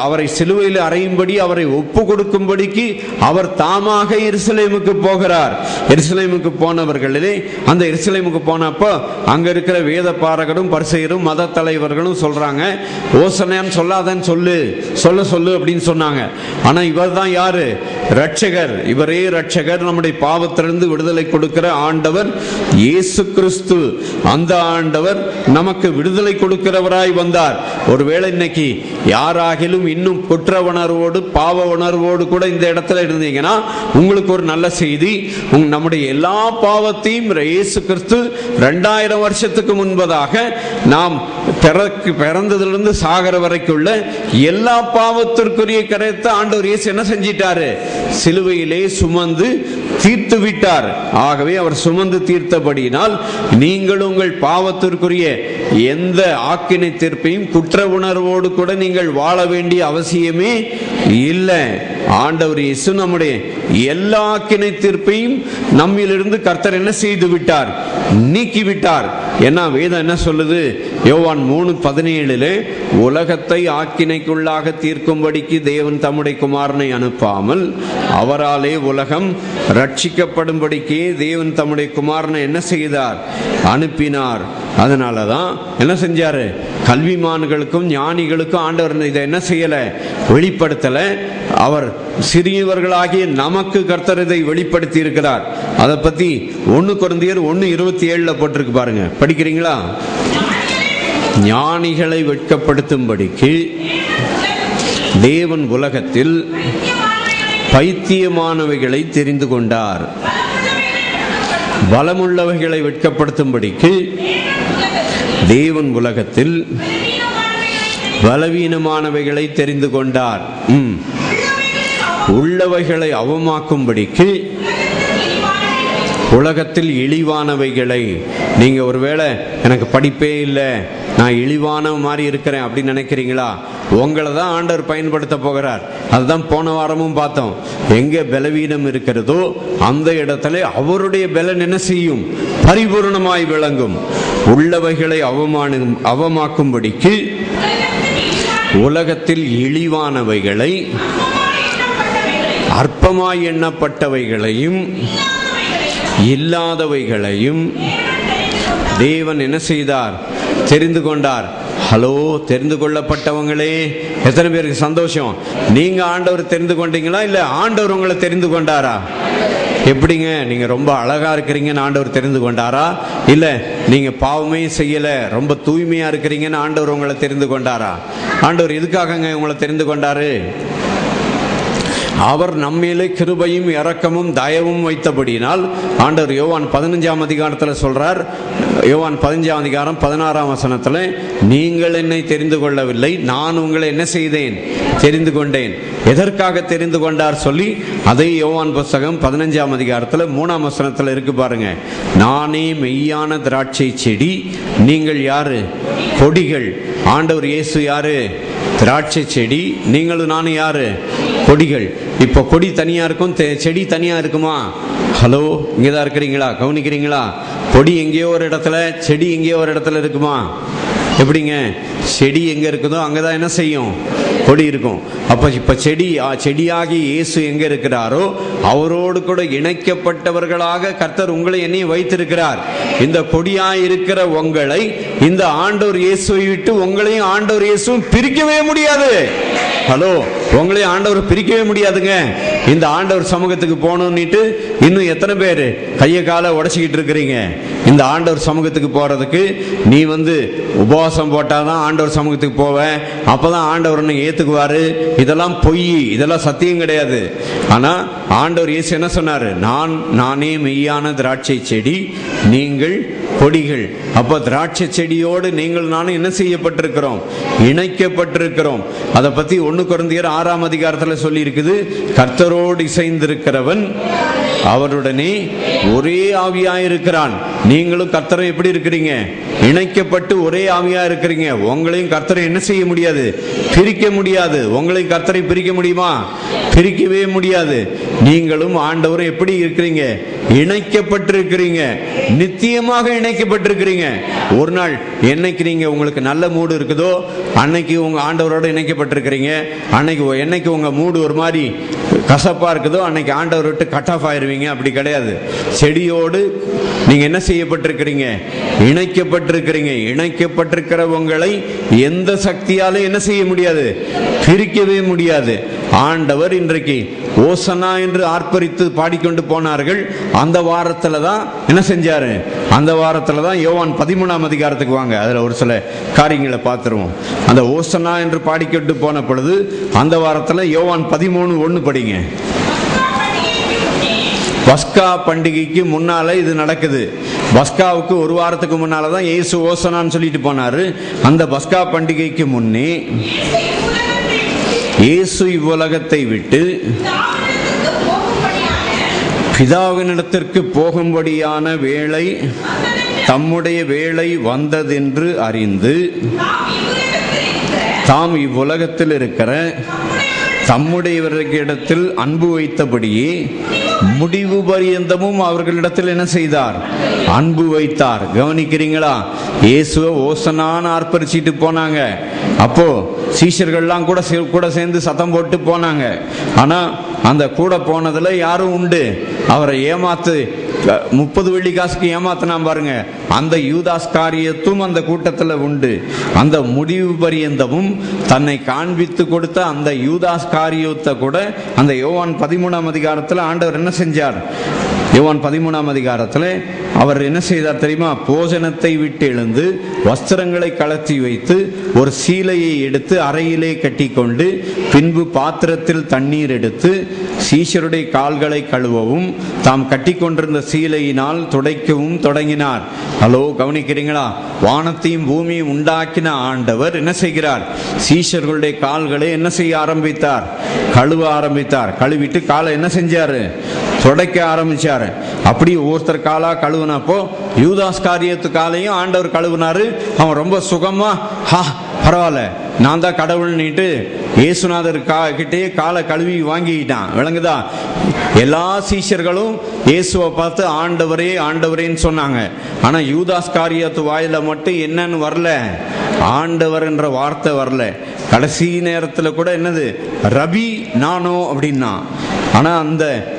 அவரை சிலுவையில் அறையும்படி, அவரை ஒப்பு கொடுக்கும்படிக்கு அவர் தாமாக எருசலேமுக்கு போகிறார். எருசலேமுக்கு போனவர்களிலே, அந்த எருசலேமுக்கு போனப்போ அங்க இருக்கிற வேத பாரகரும் பரிசேயரும் மத தலைவர்களும் சொல்றாங்க, ஓசன்னான்னு சொல்லாதன்னு சொல்லு அப்படின்னு சொன்னாங்க. ஆனா இவர் தான் யாரு? ரட்சகர். இவரே ரட்சகர், நம்முடைய பாவத்திலிருந்து விடுதலை கொடுக்கிற ஆண்டவர் இயேசு கிறிஸ்து. அந்த ஆண்டவர் நமக்கு விடுதலை கொடுக்கிறவராய் வந்தார். ஒருவேளை இன்னைக்கு யாராகிலும் இன்னும் குற்ற உணர்வோடு பாவ உணர்வோடு கூட இந்த இடத்துல இருந்தீங்கன்னா உங்களுக்கு ஒரு நல்ல செய்தி. நம்முடைய எல்லா பாவத்தையும் இயேசு கிறிஸ்து 2000 வருஷத்துக்கு முன்பதாக நாம் பிறந்ததிலிருந்து சாகர வரைக்குள்ள எல்லா பாவத்திற்குரிய கரையத்தை ஆண்டவர் இயேசு என்ன செஞ்சிட்டாரு? சிலுவையிலே சுமந்து தீர்த்து விட்டார். ஆகவே அவர் சுமந்து தீர்த்தபடியினால் நீங்கள் உங்கள் பாவத்திற்குரிய எந்த ஆக்கினை தீர்ப்பையும் குற்ற உணர்வோடு கூட நீங்கள் வாழ வேண்டிய அவசியமே இல்லை. ஆண்டவர் இயேசு நம்முடைய எல்லா ஆக்கினை தீர்ப்பையும் நம்மிலிருந்து கர்த்தர் என்ன செய்து விட்டார்? நீக்கி விட்டார். என்ன வேதம் என்ன சொல்லுது? யோவான் 3:17 உலகத்தை ஆக்கினைக்குள்ளாக தீர்க்கும்படிக்கு தேவன் தம்முடைய குமாரனை அனுப்பாமல் அவராலே உலகம் ரட்சிக்கப்படும்படிக்கு தேவன் தம்முடைய குமாரனை என்ன செய்தார்? அனுப்பினார். அதனாலதான் என்ன செஞ்சாரு? கல்விமான்களுக்கும் ஞானிகளுக்கும் ஆண்டவர் இதை என்ன செய்யல? வெளிப்படுத்தல. அவர் சிறியவர்களாகிய நமக்கு கர்த்தர் இதை வெளிப்படுத்தி இருக்கிறார். அதை பத்தி 1 கொரிந்தியர் 1:27 போட்டிருக்கு பாருங்க, படிக்கிறீங்களா? ஞானிகளை வெட்கப்படுத்தும்படிக்கு தேவன் உலகத்தில் பைத்தியமானவைகளை தெரிந்து கொண்டார். பலமுள்ளவைகளை வெட்கப்படுத்தும்படிக்கு தேவன் உலகத்தில் பலவீனமானவைகளை தெரிந்து கொண்டார். உள்ளவைகளை அவமாக்கும்படிக்கு உலகத்தில் இழிவானவைகளை. நீங்க ஒருவேளை எனக்கு படிப்பே இல்லை, நான் இழிவான மாதிரி இருக்கிறேன் அப்படின்னு நினைக்கிறீங்களா? உங்களை தான் ஆண்டவர் பயன்படுத்த போகிறார். அதுதான் போன வாரமும் பார்த்தோம். எங்க பலவீனம் இருக்கிறதோ அந்த இடத்துல அவருடைய பலன் என்ன செய்யும்? பரிபூர்ணமாய் விளங்கும். உள்ளவைகளை அவமாக்கும்படிக்கு உலகத்தில் இழிவானவைகளை, அற்பமாய் எண்ணப்பட்டவைகளையும் இல்லாதவைகளையும் தேவன் என்ன செய்தார்? தெரிந்து கொண்டார். ஹலோ, தெரிந்து கொள்ளப்பட்டவங்களே, எத்தனை பேருக்கு சந்தோஷம்? நீங்க ஆண்டவர் தெரிந்து கொண்டீங்களா? இல்ல ஆண்டவர் உங்களை தெரிந்து கொண்டாரா? எப்படிங்க, நீங்க ரொம்ப அழகா இருக்கிறீங்கன்னு ஆண்டவர் தெரிந்து கொண்டாரா? இல்ல நீங்க பாவமே செய்யல, ரொம்ப தூய்மையா இருக்கிறீங்கன்னு ஆண்டவர் உங்களை தெரிந்து கொண்டாரா? ஆண்டவர் எதுக்காகங்க உங்களை தெரிந்து கொண்டாரு? அவர் நம்மேலே கிருபையும் இரக்கமும் தயவும் வைத்தபடியினால். ஆண்டவர் யோவான் 15ஆம் அதிகாரத்தில் சொல்றார். யோவான் 15ஆம் அதிகாரம் 16ஆம் வசனத்தில், நீங்கள் என்னை தெரிந்து கொள்ளவில்லை, நான் உங்களை என்ன செய்தேன்? தெரிந்து கொண்டேன். எதற்காக தெரிந்து கொண்டார் சொல்லி அதே யோவான் புத்தகம் 15ஆம் அதிகாரத்தில் 3ஆம் வசனத்தில் இருக்கு பாருங்க. நானே மெய்யான திராட்சை செடி, நீங்கள் யாரு? கொடிகள். ஆண்டவர் இயேசு யாரு? திராட்சை செடி. நீங்களும் நானும் யாரு? கொடிகள். இப்போ கொடி தனியா இருக்கும், செடி தனியா இருக்குமா? ஹலோ, இங்கதான் இருக்கிறீங்களா? கவனிக்கிறீங்களா? கொடி எங்கேயோ ஒரு இடத்துல, செடி எங்கேயோ ஒரு இடத்துல இருக்குமா? எப்படிங்க? செடி எங்க இருக்குதோ அங்கதான் என்ன செய்யும்? கொடி இருக்கும். அப்ப இப்ப செடியாகி இயேசு எங்க இருக்கிறாரோ அவரோடு கூட இணைக்கப்பட்டவர்களாக கர்த்தர் உங்களை என்னையும் வைத்திருக்கிறார். இந்த கொடியாய் இருக்கிற உங்களை இந்த ஆண்டவர் இயேசுவை விட்டு உங்களையும் ஆண்டவர் இயேசுவும் பிரிக்கவே முடியாது. ஹலோ, உங்களையும் ஆண்டவர் பிரிக்கவே முடியாதுங்க. இந்த ஆண்டவர் சமூகத்துக்கு போகணும்னுட்டு இன்னும் எத்தனை பேர் கையை காலை உடைச்சிக்கிட்டு இருக்கிறீங்க? இந்த ஆண்டவர் சமூகத்துக்கு போறதுக்கு நீ உபவாசம் போட்டாதான் ஆண்டவர் சமூகத்துக்கு போவேன், அப்பதான் ஆண்டவர் உன்னை ஏத்துக்குவாரு. இதெல்லாம் பொய், இதெல்லாம் சத்தியம் கிடையாது. ஆனா ஆண்டவர் இயேசு என்ன சொன்னாரு? நானே மெய்யான திராட்சை செடி, நீங்கள் கொடிகள். அப்ப திராட்சை செடியோடு நீங்கள் நானும் என்ன செய்யப்பட்டிருக்கிறோம்? இணைக்கப்பட்டிருக்கிறோம். அதை பத்தி 1 கொரிந்தியர் 6ஆம் அதிகாரத்தில் சொல்லி இருக்குது. கர்த்தரோடு இசைந்திருக்கிறவன் அவருடனே ஒரே ஆவியாயிருக்கிறான். நீங்களும் கர்த்தரும் எப்படி இருக்கிறீங்க? இணைக்கப்பட்டு ஒரே ஆவியா இருக்கிறீங்க. உங்களையும் கர்த்தரை என்ன செய்ய முடியாது? பிரிக்க முடியாது. உங்களையும் கர்த்தரை பிரிக்க முடியுமா? பிரிக்கவே முடியாது. நீங்களும் ஆண்டவரும் எப்படி இருக்கிறீங்க? இணைக்கப்பட்டிருக்கிறீங்க. நித்தியமாக இணைக்கப்பட்டிருக்கிறீங்க. ஒரு நாள் என்னைக்கு நீங்க உங்களுக்கு நல்ல மூடு இருக்குதோ அன்னைக்கு உங்க ஆண்டவரோட இணைக்கப்பட்டிருக்கிறீங்க. என்னைக்கு உங்க மூடு ஒரு மாதிரி கசப்பா இருக்குதோ அன்னைக்கு ஆண்டவர் விட்டு கட் ஆஃப் ஆயிருவீங்க. அப்படி கிடையாது. செடியோடு நீங்க என்ன செய்யப்பட்டிருக்கிறீங்க? இணைக்கப்பட்டிருக்கிறீங்க. இணைக்கப்பட்டிருக்கிற உங்களை எந்த சக்தியாலும் என்ன செய்ய முடியாது? பிரிக்கவே முடியாது. ஆண்டவர் இன்றைக்கு ஓசனா என்று ஆர்ப்பரித்து பாடிக்கொண்டு போனார்கள். அந்த வாரத்துல தான் என்ன செஞ்சாரு? அந்த வாரத்துல தான் யோவான் 13ஆம் அதிகாரத்துக்கு வாங்க, அதுல ஒரு சில காரியங்களை பார்த்துருவோம். அந்த ஓசனா என்று பாடிக்கொண்டு போன பொழுது அந்த வாரத்துல யோவான் 13:1 படிங்க. பஸ்கா பண்டிகைக்கு முன்னால இது நடக்குது. பஸ்காவுக்கு ஒரு வாரத்துக்கு முன்னாலதான் இயேசு ஓசனான்னு சொல்லிட்டு போனாரு. அந்த பஸ்கா பண்டிகைக்கு முன்னே இயேசு இவ்வுலகத்தை விட்டு பிதாவினிடத்திற்கு போகும்படியான வேளை, தம்முடைய வேளை வந்ததென்று அறிந்து தாம் இவ்வுலகத்தில் இருக்கிற தம்முடையவர்களிடத்தில் அன்பு வைத்தபடியே முடிவு பரியந்தமும் அவர்களிடத்தில் என்ன செய்தார்? அன்பு வைத்தார். கவனிக்கிறீங்களா? இயேசுவை ஓசனான்னு ஆர்ப்பரிச்சிட்டு போனாங்க. அப்போ சீஷர்கள்லாம் கூட சேர்ந்து சத்தம் போட்டு போனாங்க. ஆனா அந்த கூட போனதுல யாரும் உண்டு? அவரை ஏமாத்து 30 வெள்ளி காசுக்கு ஏமாத்தினா பாருங்க, அந்த யூதாஸ்காரியத்தும் அந்த கூட்டத்தில் உண்டு. அந்த முடிவு பரியந்தமும் தன்னை காண்பித்து கொடுத்த அந்த யூதாஸ்காரியத்தை கூட அந்த யோவான் 13ஆம் அதிகாரத்தில் ஆண்டவர் என்ன செஞ்சார்? யோவான் 13ஆம் அதிகாரத்தில் அவர் என்ன செய்தார் தெரியுமா? போஜனத்தை விட்டு எழுந்து வஸ்திரங்களை கலத்தி வைத்து ஒரு சீலையை எடுத்து அறையிலே கட்டி கொண்டு பின்பு பாத்திரத்தில் தண்ணீர் எடுத்து சீஷருடைய கால்களை கழுவவும் தாம் கட்டி கொண்டிருந்த சீலையினால் துடைக்கவும் தொடங்கினார். ஹலோ, கவனிக்கிறீங்களா? வானத்தையும் பூமியும் உண்டாக்கின ஆண்டவர் என்ன செய்கிறார்? சீஷர்களுடைய கால்களை என்ன செய்ய ஆரம்பித்தார்? கழுவ ஆரம்பித்தார். கழுவிட்டு காலை என்ன செஞ்சாரு? துடைக்க ஆரம்பிச்சாரு. அப்படி ஒவ்வொருத்தர் காலா கழுவுனப்போ யூதாஸ்காரியத்து காலையும் ஆண்டவர் கழுவுனாரு. அவன் ரொம்ப சுகமா, பரவாயில்ல, நான் தான் கடவுள்னுட்டு இயேசுநாதர் கிட்டே காலை கழுவி வாங்கிக்கிட்டான். விளங்குதா? எல்லா சீஷர்களும் இயேசுவை பார்த்து ஆண்டவரே ஆண்டவரேன்னு சொன்னாங்க. ஆனா யூதாஸ்காரியத்து வாயில மட்டும் என்னன்னு வரல? ஆண்டவர் என்ற வார்த்தை வரல. கடைசி நேரத்துல கூட என்னது? ரபி நானோ அப்படின்னா. ஆனா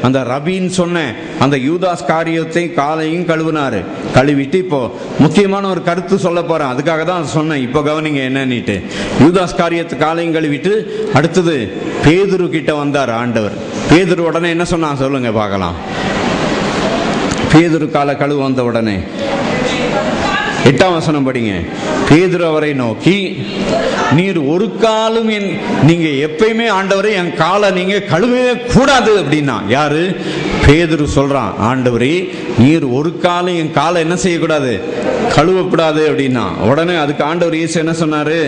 அந்த ரபின்னு சொன்ன அந்த யூதாஸ்காரியத்தை காலையும் கழுவினாரு. கழுவிட்டு இப்போ முக்கியமான ஒரு கருத்து சொல்ல போறேன். அதுக்காக தான் சொன்னேன். இப்போ கவனிங்க என்னன்னுட்டு. யூதாஸ்காரியத்து காலையும் கழுவிட்டு அடுத்தது பேதுரு கிட்ட வந்தார் ஆண்டவர். பேதுரு உடனே என்ன சொன்னான் சொல்லுங்க பார்க்கலாம். பேதுரு காலை கழுவு வந்த உடனே 8ஆம் வசனம் படிங்க. பேதுரு அவரை நோக்கி, நீர் ஒரு காலும் நீங்க எப்பயுமே ஆண்டவரே என் காலை நீங்க கழுவவே கூடாது அப்படின்னா. யாரு? பேதுரு சொல்றான், ஆண்டவரே நீர் ஒரு காலம் என் காலை என்ன செய்யக்கூடாது? கழுவக்கூடாது அப்படின்னா. உடனே அதுக்கு ஆண்டவர் இயேசு என்ன சொன்னாரு?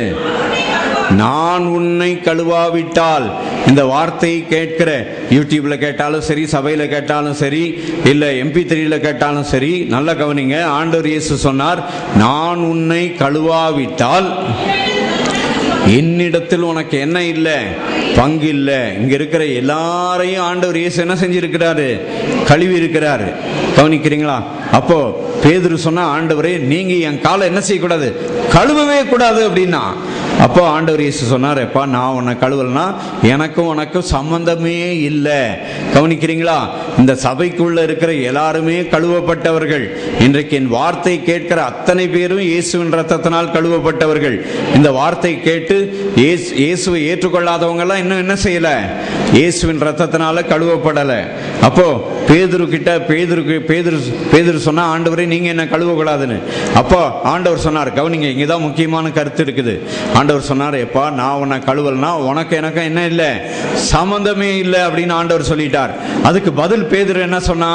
நான் உன்னை கழுவாவிட்டால். இந்த வார்த்தையை கேட்கிற யூடியூப்ல கேட்டாலும் சரி, சபையில கேட்டாலும் சரி, இல்ல MP3ல கேட்டாலும் சரி, நல்ல கவனிங்க. ஆண்டவர் இயேசு சொன்னார், நான் உன்னை கழுவாவிட்டால் என்னிடத்தில் உனக்கு என்ன இல்லை? பங்கு இல்லை. இங்க இருக்கிற எல்லாரையும் ஆண்டவர் இயேசு என்ன செஞ்சிருக்கிறாரு? கழுவி இருக்கிறாரு. கவனிக்கிறீங்களா? அப்போ பேதுரு சொன்னா, ஆண்டவரே நீங்க என் காலை என்ன செய்யக்கூடாது? கழுவவே கூடாது அப்படின்னா. அப்போ ஆண்டவர் இயேசு சொன்னார், எப்பா நான் உன்னை கழுவலனா எனக்கும் உனக்கும் சம்பந்தமே இல்லை. கவனிக்கிறீங்களா? இந்த சபைக்குள்ள இருக்கிற எல்லாருமே கழுவப்பட்டவர்கள். இன்றைக்கு என் வார்த்தை கேட்கிற அத்தனை பேரும் இயேசுவின் ரத்தத்தினால் கழுவப்பட்டவர்கள். இந்த வார்த்தை கேட்டு இயேசுவை ஏற்றுக்கொள்ளாதவங்க எல்லாம் இன்னும் என்ன செய்யல? இயேசுவின் ரத்தத்தினால கழுவப்படல. அப்போ பேதுரு கிட்ட பேதுரு சொன்னா, ஆண்டவரே நீங்க என்ன கழுவக்கூடாதுன்னு. அப்போ ஆண்டவர் சொன்னார், கவனிங்க, இங்கதான் முக்கியமான கருத்து இருக்குது. ஆண்டவர் சொன்னார், எப்பா நான் உன்னை கழுவலனா உனக்கு எனக்கு என்ன இல்லை, சம்பந்தமே இல்லை அப்படின்னு ஆண்டவர் சொல்லிட்டார். அதுக்கு பதில் பேதுரு என்ன சொன்னா?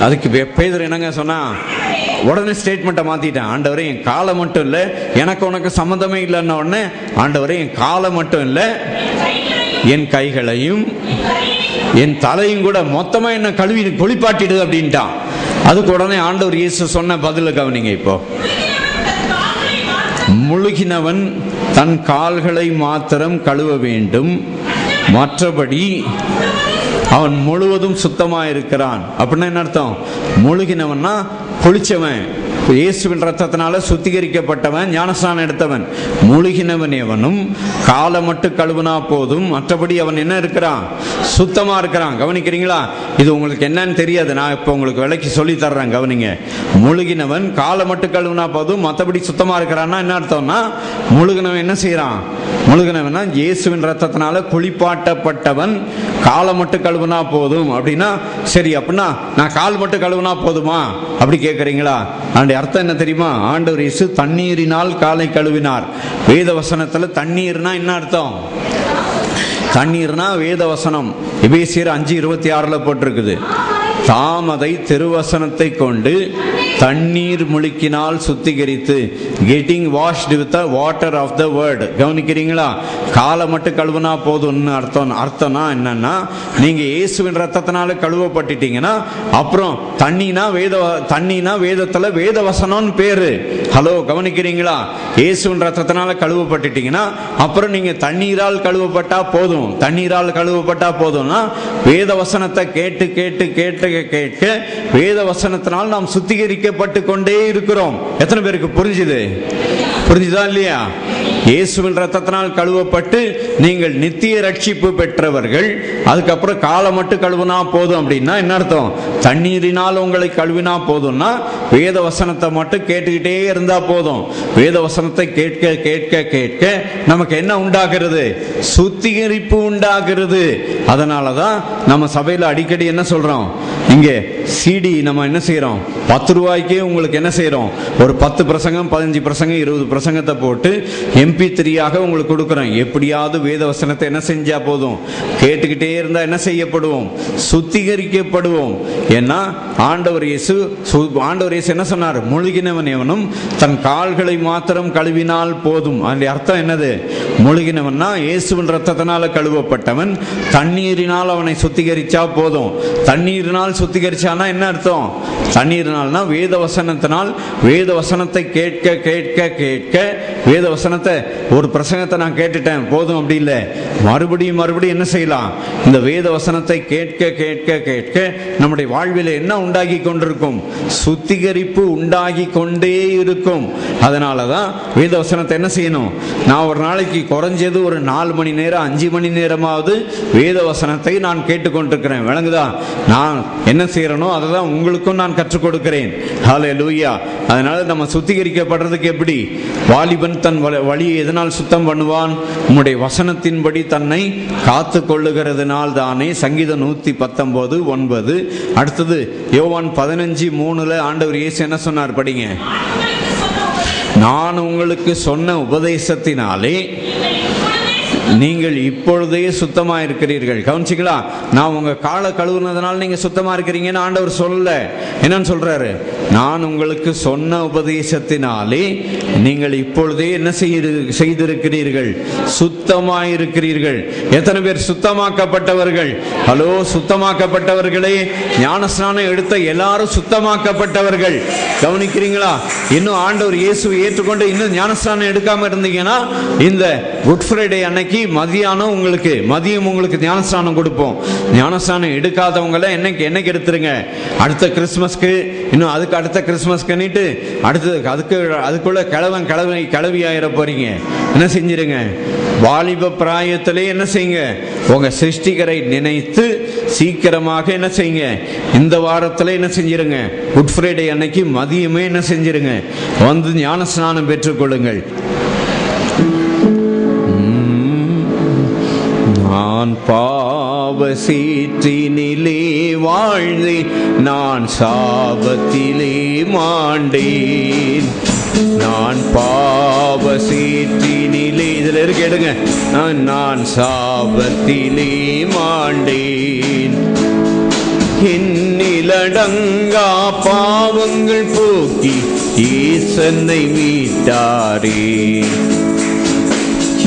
அதுக்கு பேதுரு என்னங்க சொன்னா? உடனே ஸ்டேட்மெண்ட்டை மாத்திட்டேன். ஆண்டவரே என் காலை மட்டும் இல்லை, எனக்கு உனக்கு சம்மந்தமே இல்லைன்ன உடனே, ஆண்டவரே என் காலை மட்டும் இல்லை, என் கைகளையும் என் தலையும் கூட மொத்தமா என்ன கழுவி குளிப்பாட்டிடு அப்படின்ட்டான். அதுக்கு உடனே ஆண்டவர் இயேசு சொன்ன பதில கவனிங்க. இப்போ முழுகினவன் தன் கால்களை மாத்திரம் கழுவ வேண்டும், மற்றபடி அவன் முழுவதும் சுத்தமா இருக்கிறான். அப்படின்னா என்ன அர்த்தம்? முழுகினவன்னா குளிச்சவன், இயேசுவின் ரத்தத்தினால சுத்திகரிக்கப்பட்டவன், ஞானஸ்நானம் எடுத்தவன். முழுகினவன் எவனும் காலை மட்டும் கழுவுனா போதும், மற்றபடி அவன் என்ன இருக்கிறான்? சுத்தமா இருக்கிறான். கவனிக்கிறீங்களா? இது உங்களுக்கு என்னன்னு தெரியாது, நான் இப்ப உங்களுக்கு விளக்கி சொல்லி தர்றேன். கவனிங்க. முழுகினவன் காலை மட்டும் கழுவுனா போதும், மற்றபடி சுத்தமா இருக்கிறான்னா என்ன அர்த்தம்னா, முழுகினவன் என்ன செய்யறான்? முழுகினவன் இயேசுவின் ரத்தத்தினால குளிப்பாட்டப்பட்டவன். காலை மட்டும் கழுவுனா போதும் அப்படின்னா சரி, அப்படின்னா நான் கால் மட்டும் கழுவுனா போதுமா அப்படி கேட்கறீங்களா? அதனுடைய அர்த்தம் என்ன தெரியுமா? ஆண்டவர் இயேசு தண்ணீரினால் காலை கழுவினார். வேத வசனத்துல தண்ணீர்னா என்ன அர்த்தம்? தண்ணீர்னா வேத வசனம். எபேசியர் 5:26 போட்டிருக்குது, தாம் அதை திருவசனத்தை கொண்டு தண்ணீர் முழுக்கினால் சுத்திகரித்து, getting washed with the water of the word. கவனிக்கிறீங்களா? காலை மட்டும் கழுவுனா போதும்னு அர்த்தம்னா என்னன்னா, நீங்க இயேசுவின் ரத்தத்தினால கழுவப்பட்டுட்டீங்கன்னா அப்புறம் தண்ணினா வேதத்துல வேத வசனம்னு பேரு. ஹலோ, கவனிக்கிறீங்களா? இயேசுவின் ரத்தத்தினால கழுவப்பட்டுட்டீங்கன்னா அப்புறம் நீங்க தண்ணீரால் கழுவப்பட்டா போதும். தண்ணீரால் கழுவப்பட்டா போதும்னா வேத வசனத்தை கேட்டு கேட்டு கேட்டு கேட்க வேத வசனத்தினால் நாம் சுத்திகரிக்கப்பட்டு கொண்டே இருக்கிறோம். எத்தனை பேருக்கு புரிஞ்சுதா இல்லையா? இயேசுவின் ரத்தத்தினால் கழுவப்பட்டு நீங்கள் நித்திய ரட்சிப்பு பெற்றவர்கள். அதுக்கப்புறம் காலை மட்டும் கழுவினா போதும் அப்படின்னா என்ன அர்த்தம்? தண்ணீரினால் உங்களை கழுவினா போதும்னா வேத வசனத்தை மட்டும் கேட்டுக்கிட்டே இருந்தா போதும். வேத வசனத்தை கேட்க கேட்க கேட்க நமக்கு என்ன உண்டாகிறது? சுத்திகரிப்பு உண்டாகிறது. அதனாலதான் நம்ம சபையில அடிக்கடி என்ன சொல்றோம்? இங்கே சிடி நம்ம என்ன செய்யறோம்? 10 ரூபாய்க்கே உங்களுக்கு என்ன செய்யறோம்? ஒரு 10 பிரசங்கம், 15 பிரசங்கம், 20 பிரசங்கத்தை போட்டு MP3 உங்களுக்கு கொடுக்குறோம். எப்படியாவது வேத வசனத்தை என்ன செஞ்சா போதும், கேட்டுக்கிட்டே இருந்தா என்ன செய்யப்படுவோம்? சுத்திகரிக்கப்படுவோம். ஏன்னா ஆண்டவர் இயேசு என்ன சொன்னார்? முழுகினவன் எவனும் தன் கால்களை மாத்திரம் கழுவினால் போதும். அதனுடைய அர்த்தம் என்னது? முழுகினவன்னா இயேசுவின் ரத்தத்தினால கழுவப்பட்டவன். தண்ணீரினால் அவனை சுத்திகரிச்சா போதும். தண்ணீரினால் சுத்திகரிச்சானா என்ன அர்த்தம்? தண்ணீர்னால்னா வேத வசனத்தினால், வேத வசனத்தை கேட்க கேட்க கேட்க, வேத வசனத்தை ஒரு பிரசங்கத்தை நான் கேட்டுட்டேன் போதும் அப்படி இல்லை, மறுபடியும் என்ன செய்யலாம்? இந்த வேத வசனத்தை கேட்க கேட்க கேட்க நம்முடைய வாழ்வில் என்ன உண்டாகி கொண்டிருக்கும்? சுத்திகரிப்பு உண்டாகி கொண்டே இருக்கும். அதனாலதான் வேத வசனத்தை என்ன செய்யணும்? நான் ஒரு நாளைக்கு குறைஞ்சது ஒரு 4 மணி நேரம் 5 மணி நேரமாவது வேத வசனத்தை நான் கேட்டுக்கொண்டிருக்கிறேன். விளங்குதா? நான் என்ன செய்யறனோ அதை தான் உங்களுக்கும் நான் கற்றுக் கொடுக்கிறேன். ஹல்லேலூயா. அதனால நம்ம சுத்திகரிக்கப்படுறதுக்கு எப்படி? வாலிபன் தன் வழியை எதனால் சுத்தம் பண்ணுவான்? உம்முடைய வசனத்தின்படி தன்னை காத்து கொள்ளுகிறதுனால் தானே. சங்கீதம் 119:9. அடுத்தது யோவான் 15:3 ஆண்டவர் இயேசு என்ன சொன்னார்? படிங்க. நான் உங்களுக்கு சொன்ன உபதேசத்தினாலே நீங்கள் இப்பொழுதே சுத்தமா இருக்கிறீர்கள். கவனிச்சிங்களா? நான் உங்க காலை கழுவுனதுனால நீங்க சுத்தமா இருக்கிறீங்கன்னு ஆண்டவர் சொல்லல. என்னன்னு சொல்றாரு? நான் உங்களுக்கு சொன்ன உபதேசத்தினாலே நீங்கள் இப்பொழுதே என்ன செய்திருக்கிறீர்கள்? சுத்தமா இருக்கிறீர்கள். எத்தனை பேர் சுத்தமாக்கப்பட்டவர்கள்? ஹலோ, சுத்தமாக்கப்பட்டவர்களே. ஞானஸ்நானம் எடுத்த எல்லாரும் சுத்தமாக்கப்பட்டவர்கள். கவனிக்கிறீங்களா? இன்னும் ஆண்டவர் இயேசுவை ஏற்றுக்கொண்டு இன்னும் ஞானஸ்நானம் எடுக்காம இருந்தீங்கன்னா இந்த குட் ஃப்ரைடே அன்னைக்கு மதியம் உங்களுக்கு ஞானஸ்நானம் கொடுப்போம். ஞானஸ்நானம் எடுக்காதவங்களை என்னைக்கு எடுத்துருங்க. அடுத்த கிறிஸ்துமஸ்க்கு, இன்னும் அதுக்கு அடுத்த கிறிஸ்துமஸ்க்குன்னுட்டு அதுக்குள்ள கிளவி ஆயிர போறீங்க. என்ன செஞ்சிருங்க, வாலிப பிராயத்திலே என்ன செய்யுங்க, உங்க சிருஷ்டிகரை நினைத்து சீக்கிரமாக என்ன செய்யுங்க, இந்த வாரத்தில் என்ன செஞ்சிருங்க, குட் ஃப்ரைடே அன்னைக்கு மதியமே என்ன செஞ்சிருங்க, வந்து ஞான ஸ்நானம் பெற்றுக்கொள்ளுங்கள். நான் பாவ சீற்றினிலே வாழ்ந்தே நான் சாபத்திலே மாண்டேன். நான் பாவ சீற்றினிலே, இதுல இருக்கு எடுங்க, நான் சாபத்திலே மாண்டேன். என்னிலடங்கா பாவங்கள் போக்கி ஈசனை மீட்டாரே.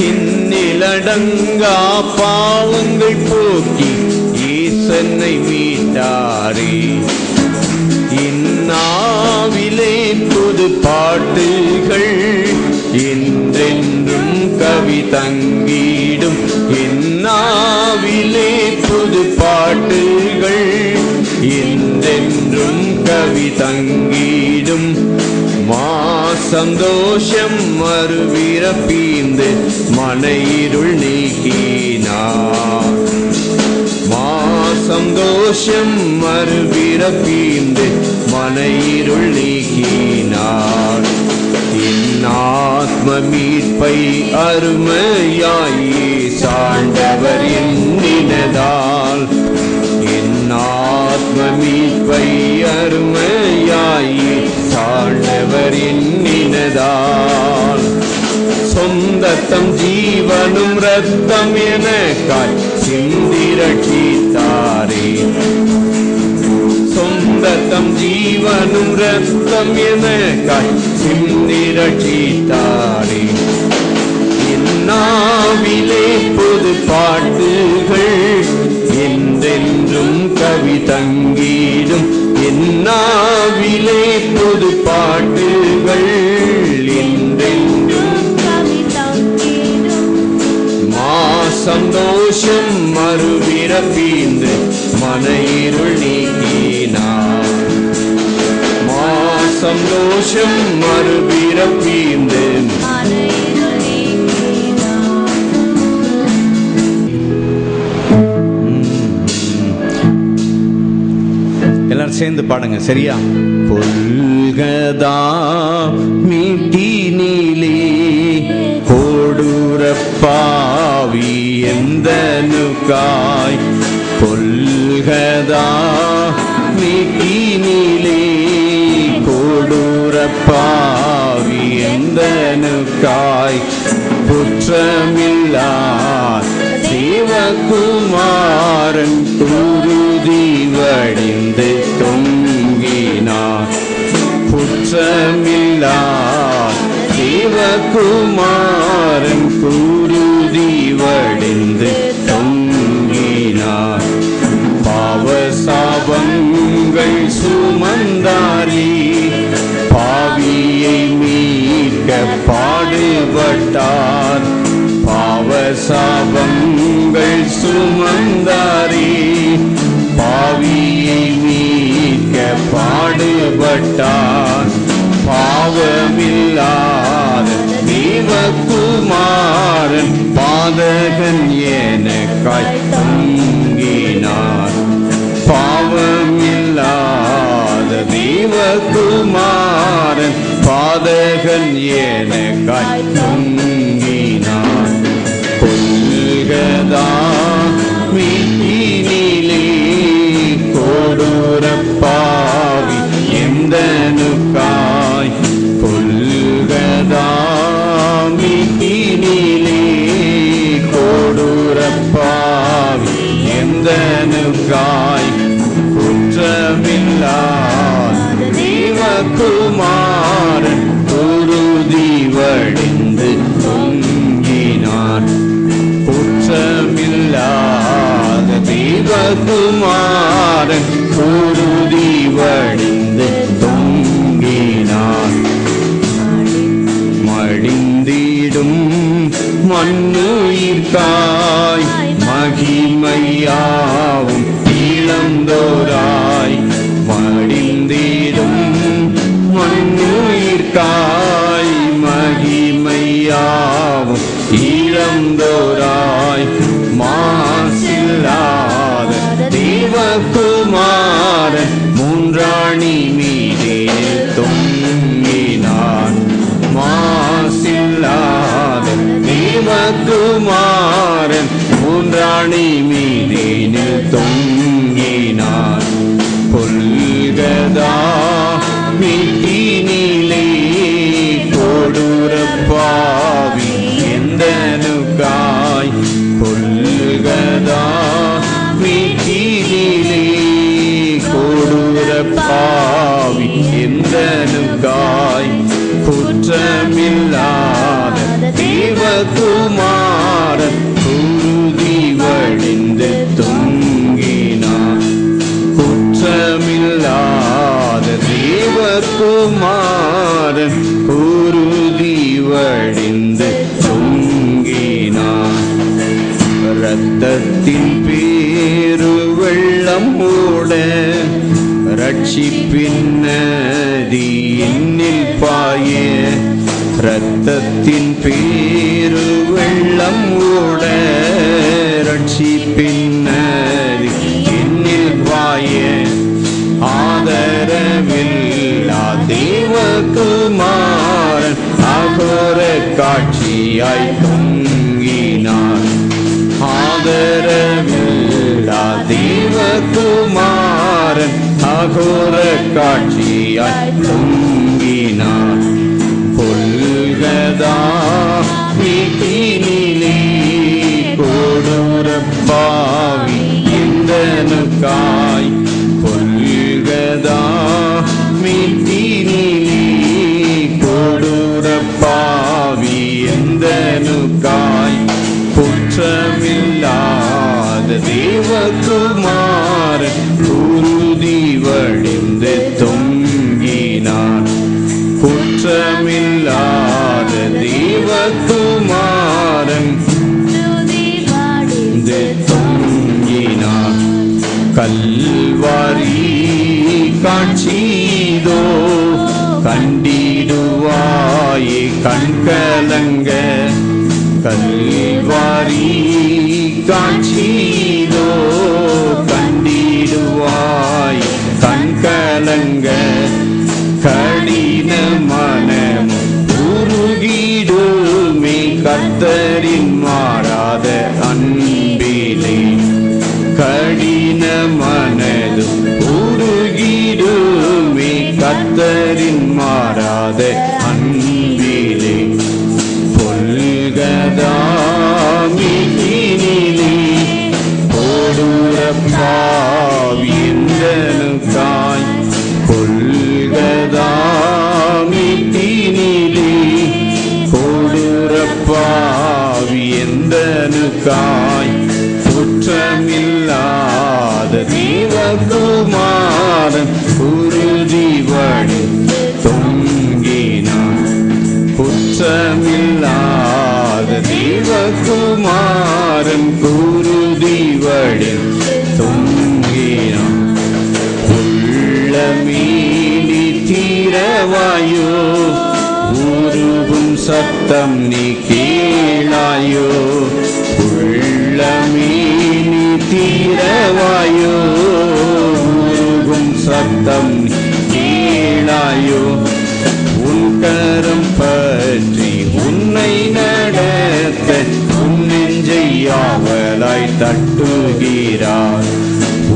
என்னிலடங்கா பாவங்கள் போக்கி ஈசனை மீட்டாரே. இந்நாவிலே புது பாட்டுகள் என்றென்றும் கவி தங்கிடும். இந்நாவிலே புது பாட்டுகள் என்றென்றும் கவி தங்கிடும். சந்தோஷம் மறுபிறப்பீந்து மனையிருள் நீக்கினார். சந்தோஷம் மறுபிறப்பீந்து மனையிருள் நீக்கினார். என் ஆத்ம மீட்பை அருமையாயே சாண்டவர் எண்ணினதால். என் ஆத்ம மீட்பை அருமையாயே சாண்டவர் எண்ணினதால். சொந்தத்தம் ஜீவனும் ரத்தம் எனக்காய் சிந்தி ரட்சித்தாரே. சொந்தத்தம் ஜீவனும் ரத்தம் எனக்காய் சிந்தி ரட்சித்தாரே. என்னாவிலே புது பாட்டுகள் என்றென்றும் கவி தங்கிடும். என்னாவிலே புது பாட்டுகள் என்றென்றும் கவி தங்கிடும். சந்தோஷம் மறுபிறப்பீந்து மனையிருள் நீக்கினார். சந்தோஷம் மறுபிறப்பீந்து எல்லாரும் சேர்ந்து பாடுங்க, சரியா? கொல்கதா மீட்டினிலே கோடுரப்பாவி எந்தனுக்காய். கொல்கதா மீட்டினிலே கோடுரப்பாவி எந்தனுக்காய். குற்றமில்லா தேவகுமாரன் குருதி வடிந்து தொங்கினார். குற்றமில்லா தேவகுமாரன் குருதி வடிந்து தொங்கினார். பாவ சாபங்கள் சுமந்தாரே, பாவியை மீட்க பாடுபட்டார். பாவ சாபங்கள் சுமந்தாரே, பாவியை மீட்க பாடுபட்டார். பாவமில்லாத தேவகுமாரன் பாதகன் எனக்காய் தொங்கினார். பாவமில்லாத தேவகுமாரன் பாதகன் எனக்காய் தொங்கினார். கொல்கதா மீட்டினிலே கோடுரப்பாவி எந்தனுக்காய். கொல்கதா மீட்டினிலே கோடுரப்பாவி எந்தனுக்காய். குற்றமில்லாத தேவகுமாரன் குருதி வடிந்து தொங்கினார். குற்றமில்லாத தேவகுமாரன் குருதி வடிந்து தொங்கினார். தீடும் மண்ணுயிர்காய் மகிமையாவும் இளந்தோராய் மடிந்திடும் மண்ணுயிர்காய் மகிமையாவும் இளந்தோராய் மாசில்லாத தேவகுமாரன் மூன்றாணி மீதில் தொங்கினான். மாசில்லாத தேவகுமாரன் மூன்றாணி மீதில் தொங்கினான். புல்கதா மீட்டினிலே கொடூரப்பாவி எந்தனுக்காய் புல்கதா மீட்டினிலே கொடூரப்பாவி எந்தனுக்காய் குற்றமில்லாத தேவகுமாரன் குருதி வழிந்து தொங்கினான். குற்றமில்லாத தேவகுமாரன் குருதி வழிந்து தொங்கினான். இரத்தத்தின் பேரு வெள்ளம் மூட ரட்சிப்பின் நதி என்னில் பாய. இரத்தத்தின் பேரு வெள்ளம் மூட ரட்சிப்பின் நதி என்னில் பாய. ஆதரவில்லா தேவகுமாரன் அகோர காட்சியாய் தொங்கினான். ஆதரவில்லா தேவகுமாரன் அகோர காட்சியாய் தொங்கினான். கொல்கதா மீட்டினிலே கொடூரப்பாவி எந்தனுக்காய் கொல்கதா மீட்டினிலே கொடூரப்பாவி எந்தனுக்காய் குற்றமில்லாத தேவகுமாரன் குருதி வழிந்து தொங்கினான். குற்றமில்லாத தேவகுமாரன் தொங்கினான். கல்வாரி காட்சிதோ கண்டிடுவாயே கண்கலங்க. கல்வாரி காட்சிதோ கண்டிடுவாய் கண்கலங்க. கடின மனமும் உருகிடுமே கர்த்தரின் மாறாத அன்பிலே. கடின மனதும் உருகிடுமே கர்த்தரின் மாறாத அன்பிலே. கொல்கதா மீட்டினிலே கொடூரப்பாவி எந்தனுக்காய் கொல்கதா மீட்டினிலே கொடூரப்பாவி எந்தனுக்காய் குற்றமில்லாத தேவகுமாரன் குருதி வழிந்து தொங்கினான். குற்றமில்லாத தேவகுமாரன் குருதி வழிந்து தொங்கினான். உள்ளமீனி தீரவாயோ உருகும் சத்தம் நீ கேளாயோ. உள்ளமீனி தீரவாயோ உருகும் சத்தம் நீ கேளாயோ. உன் கரம் பற்றி உன்னை நடத்த உன் நெஞ்சை ஆவலாய் தட்டுகிறார்.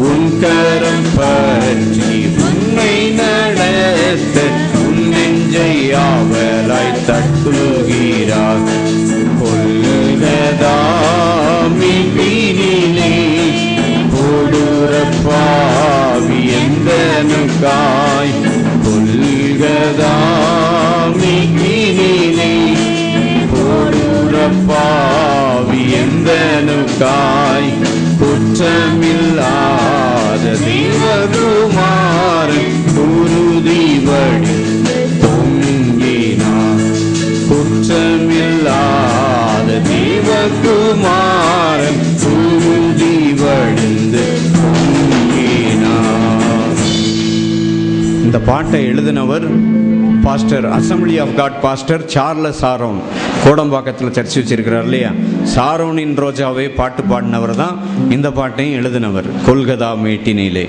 உன் கரம் பற்றி உன்னை நடத்த உன் நெஞ்சை ஆவலாய் தட்டுகிறார். கொல்கதா மீட்டினிலே கொடூரப்பாவி எந்தனுக்காய் கொல்கதா மீட்டினிலே கொடூரப்பாவி எந்தனுக்காய் குற்றமில்லாத தேவகுமாரன் குருதி வழிந்து தொங்கினான். குற்றமில்லாத குமாரன் தூண்டி வழிந்து பொங்கினார். இந்த பாட்டை எழுதினவர் pastor, assembly of God pastor Charles Sharon. கோடம்பாக்கத்தில் சர்ச் வச்சிருக்கிறார் இல்லையா, சாரோனின் ரோஜாவே பாட்டு பாடினவர் தான் இந்த பாட்டையும் எழுதினவர், கொல்கதா மேட்டினிலே.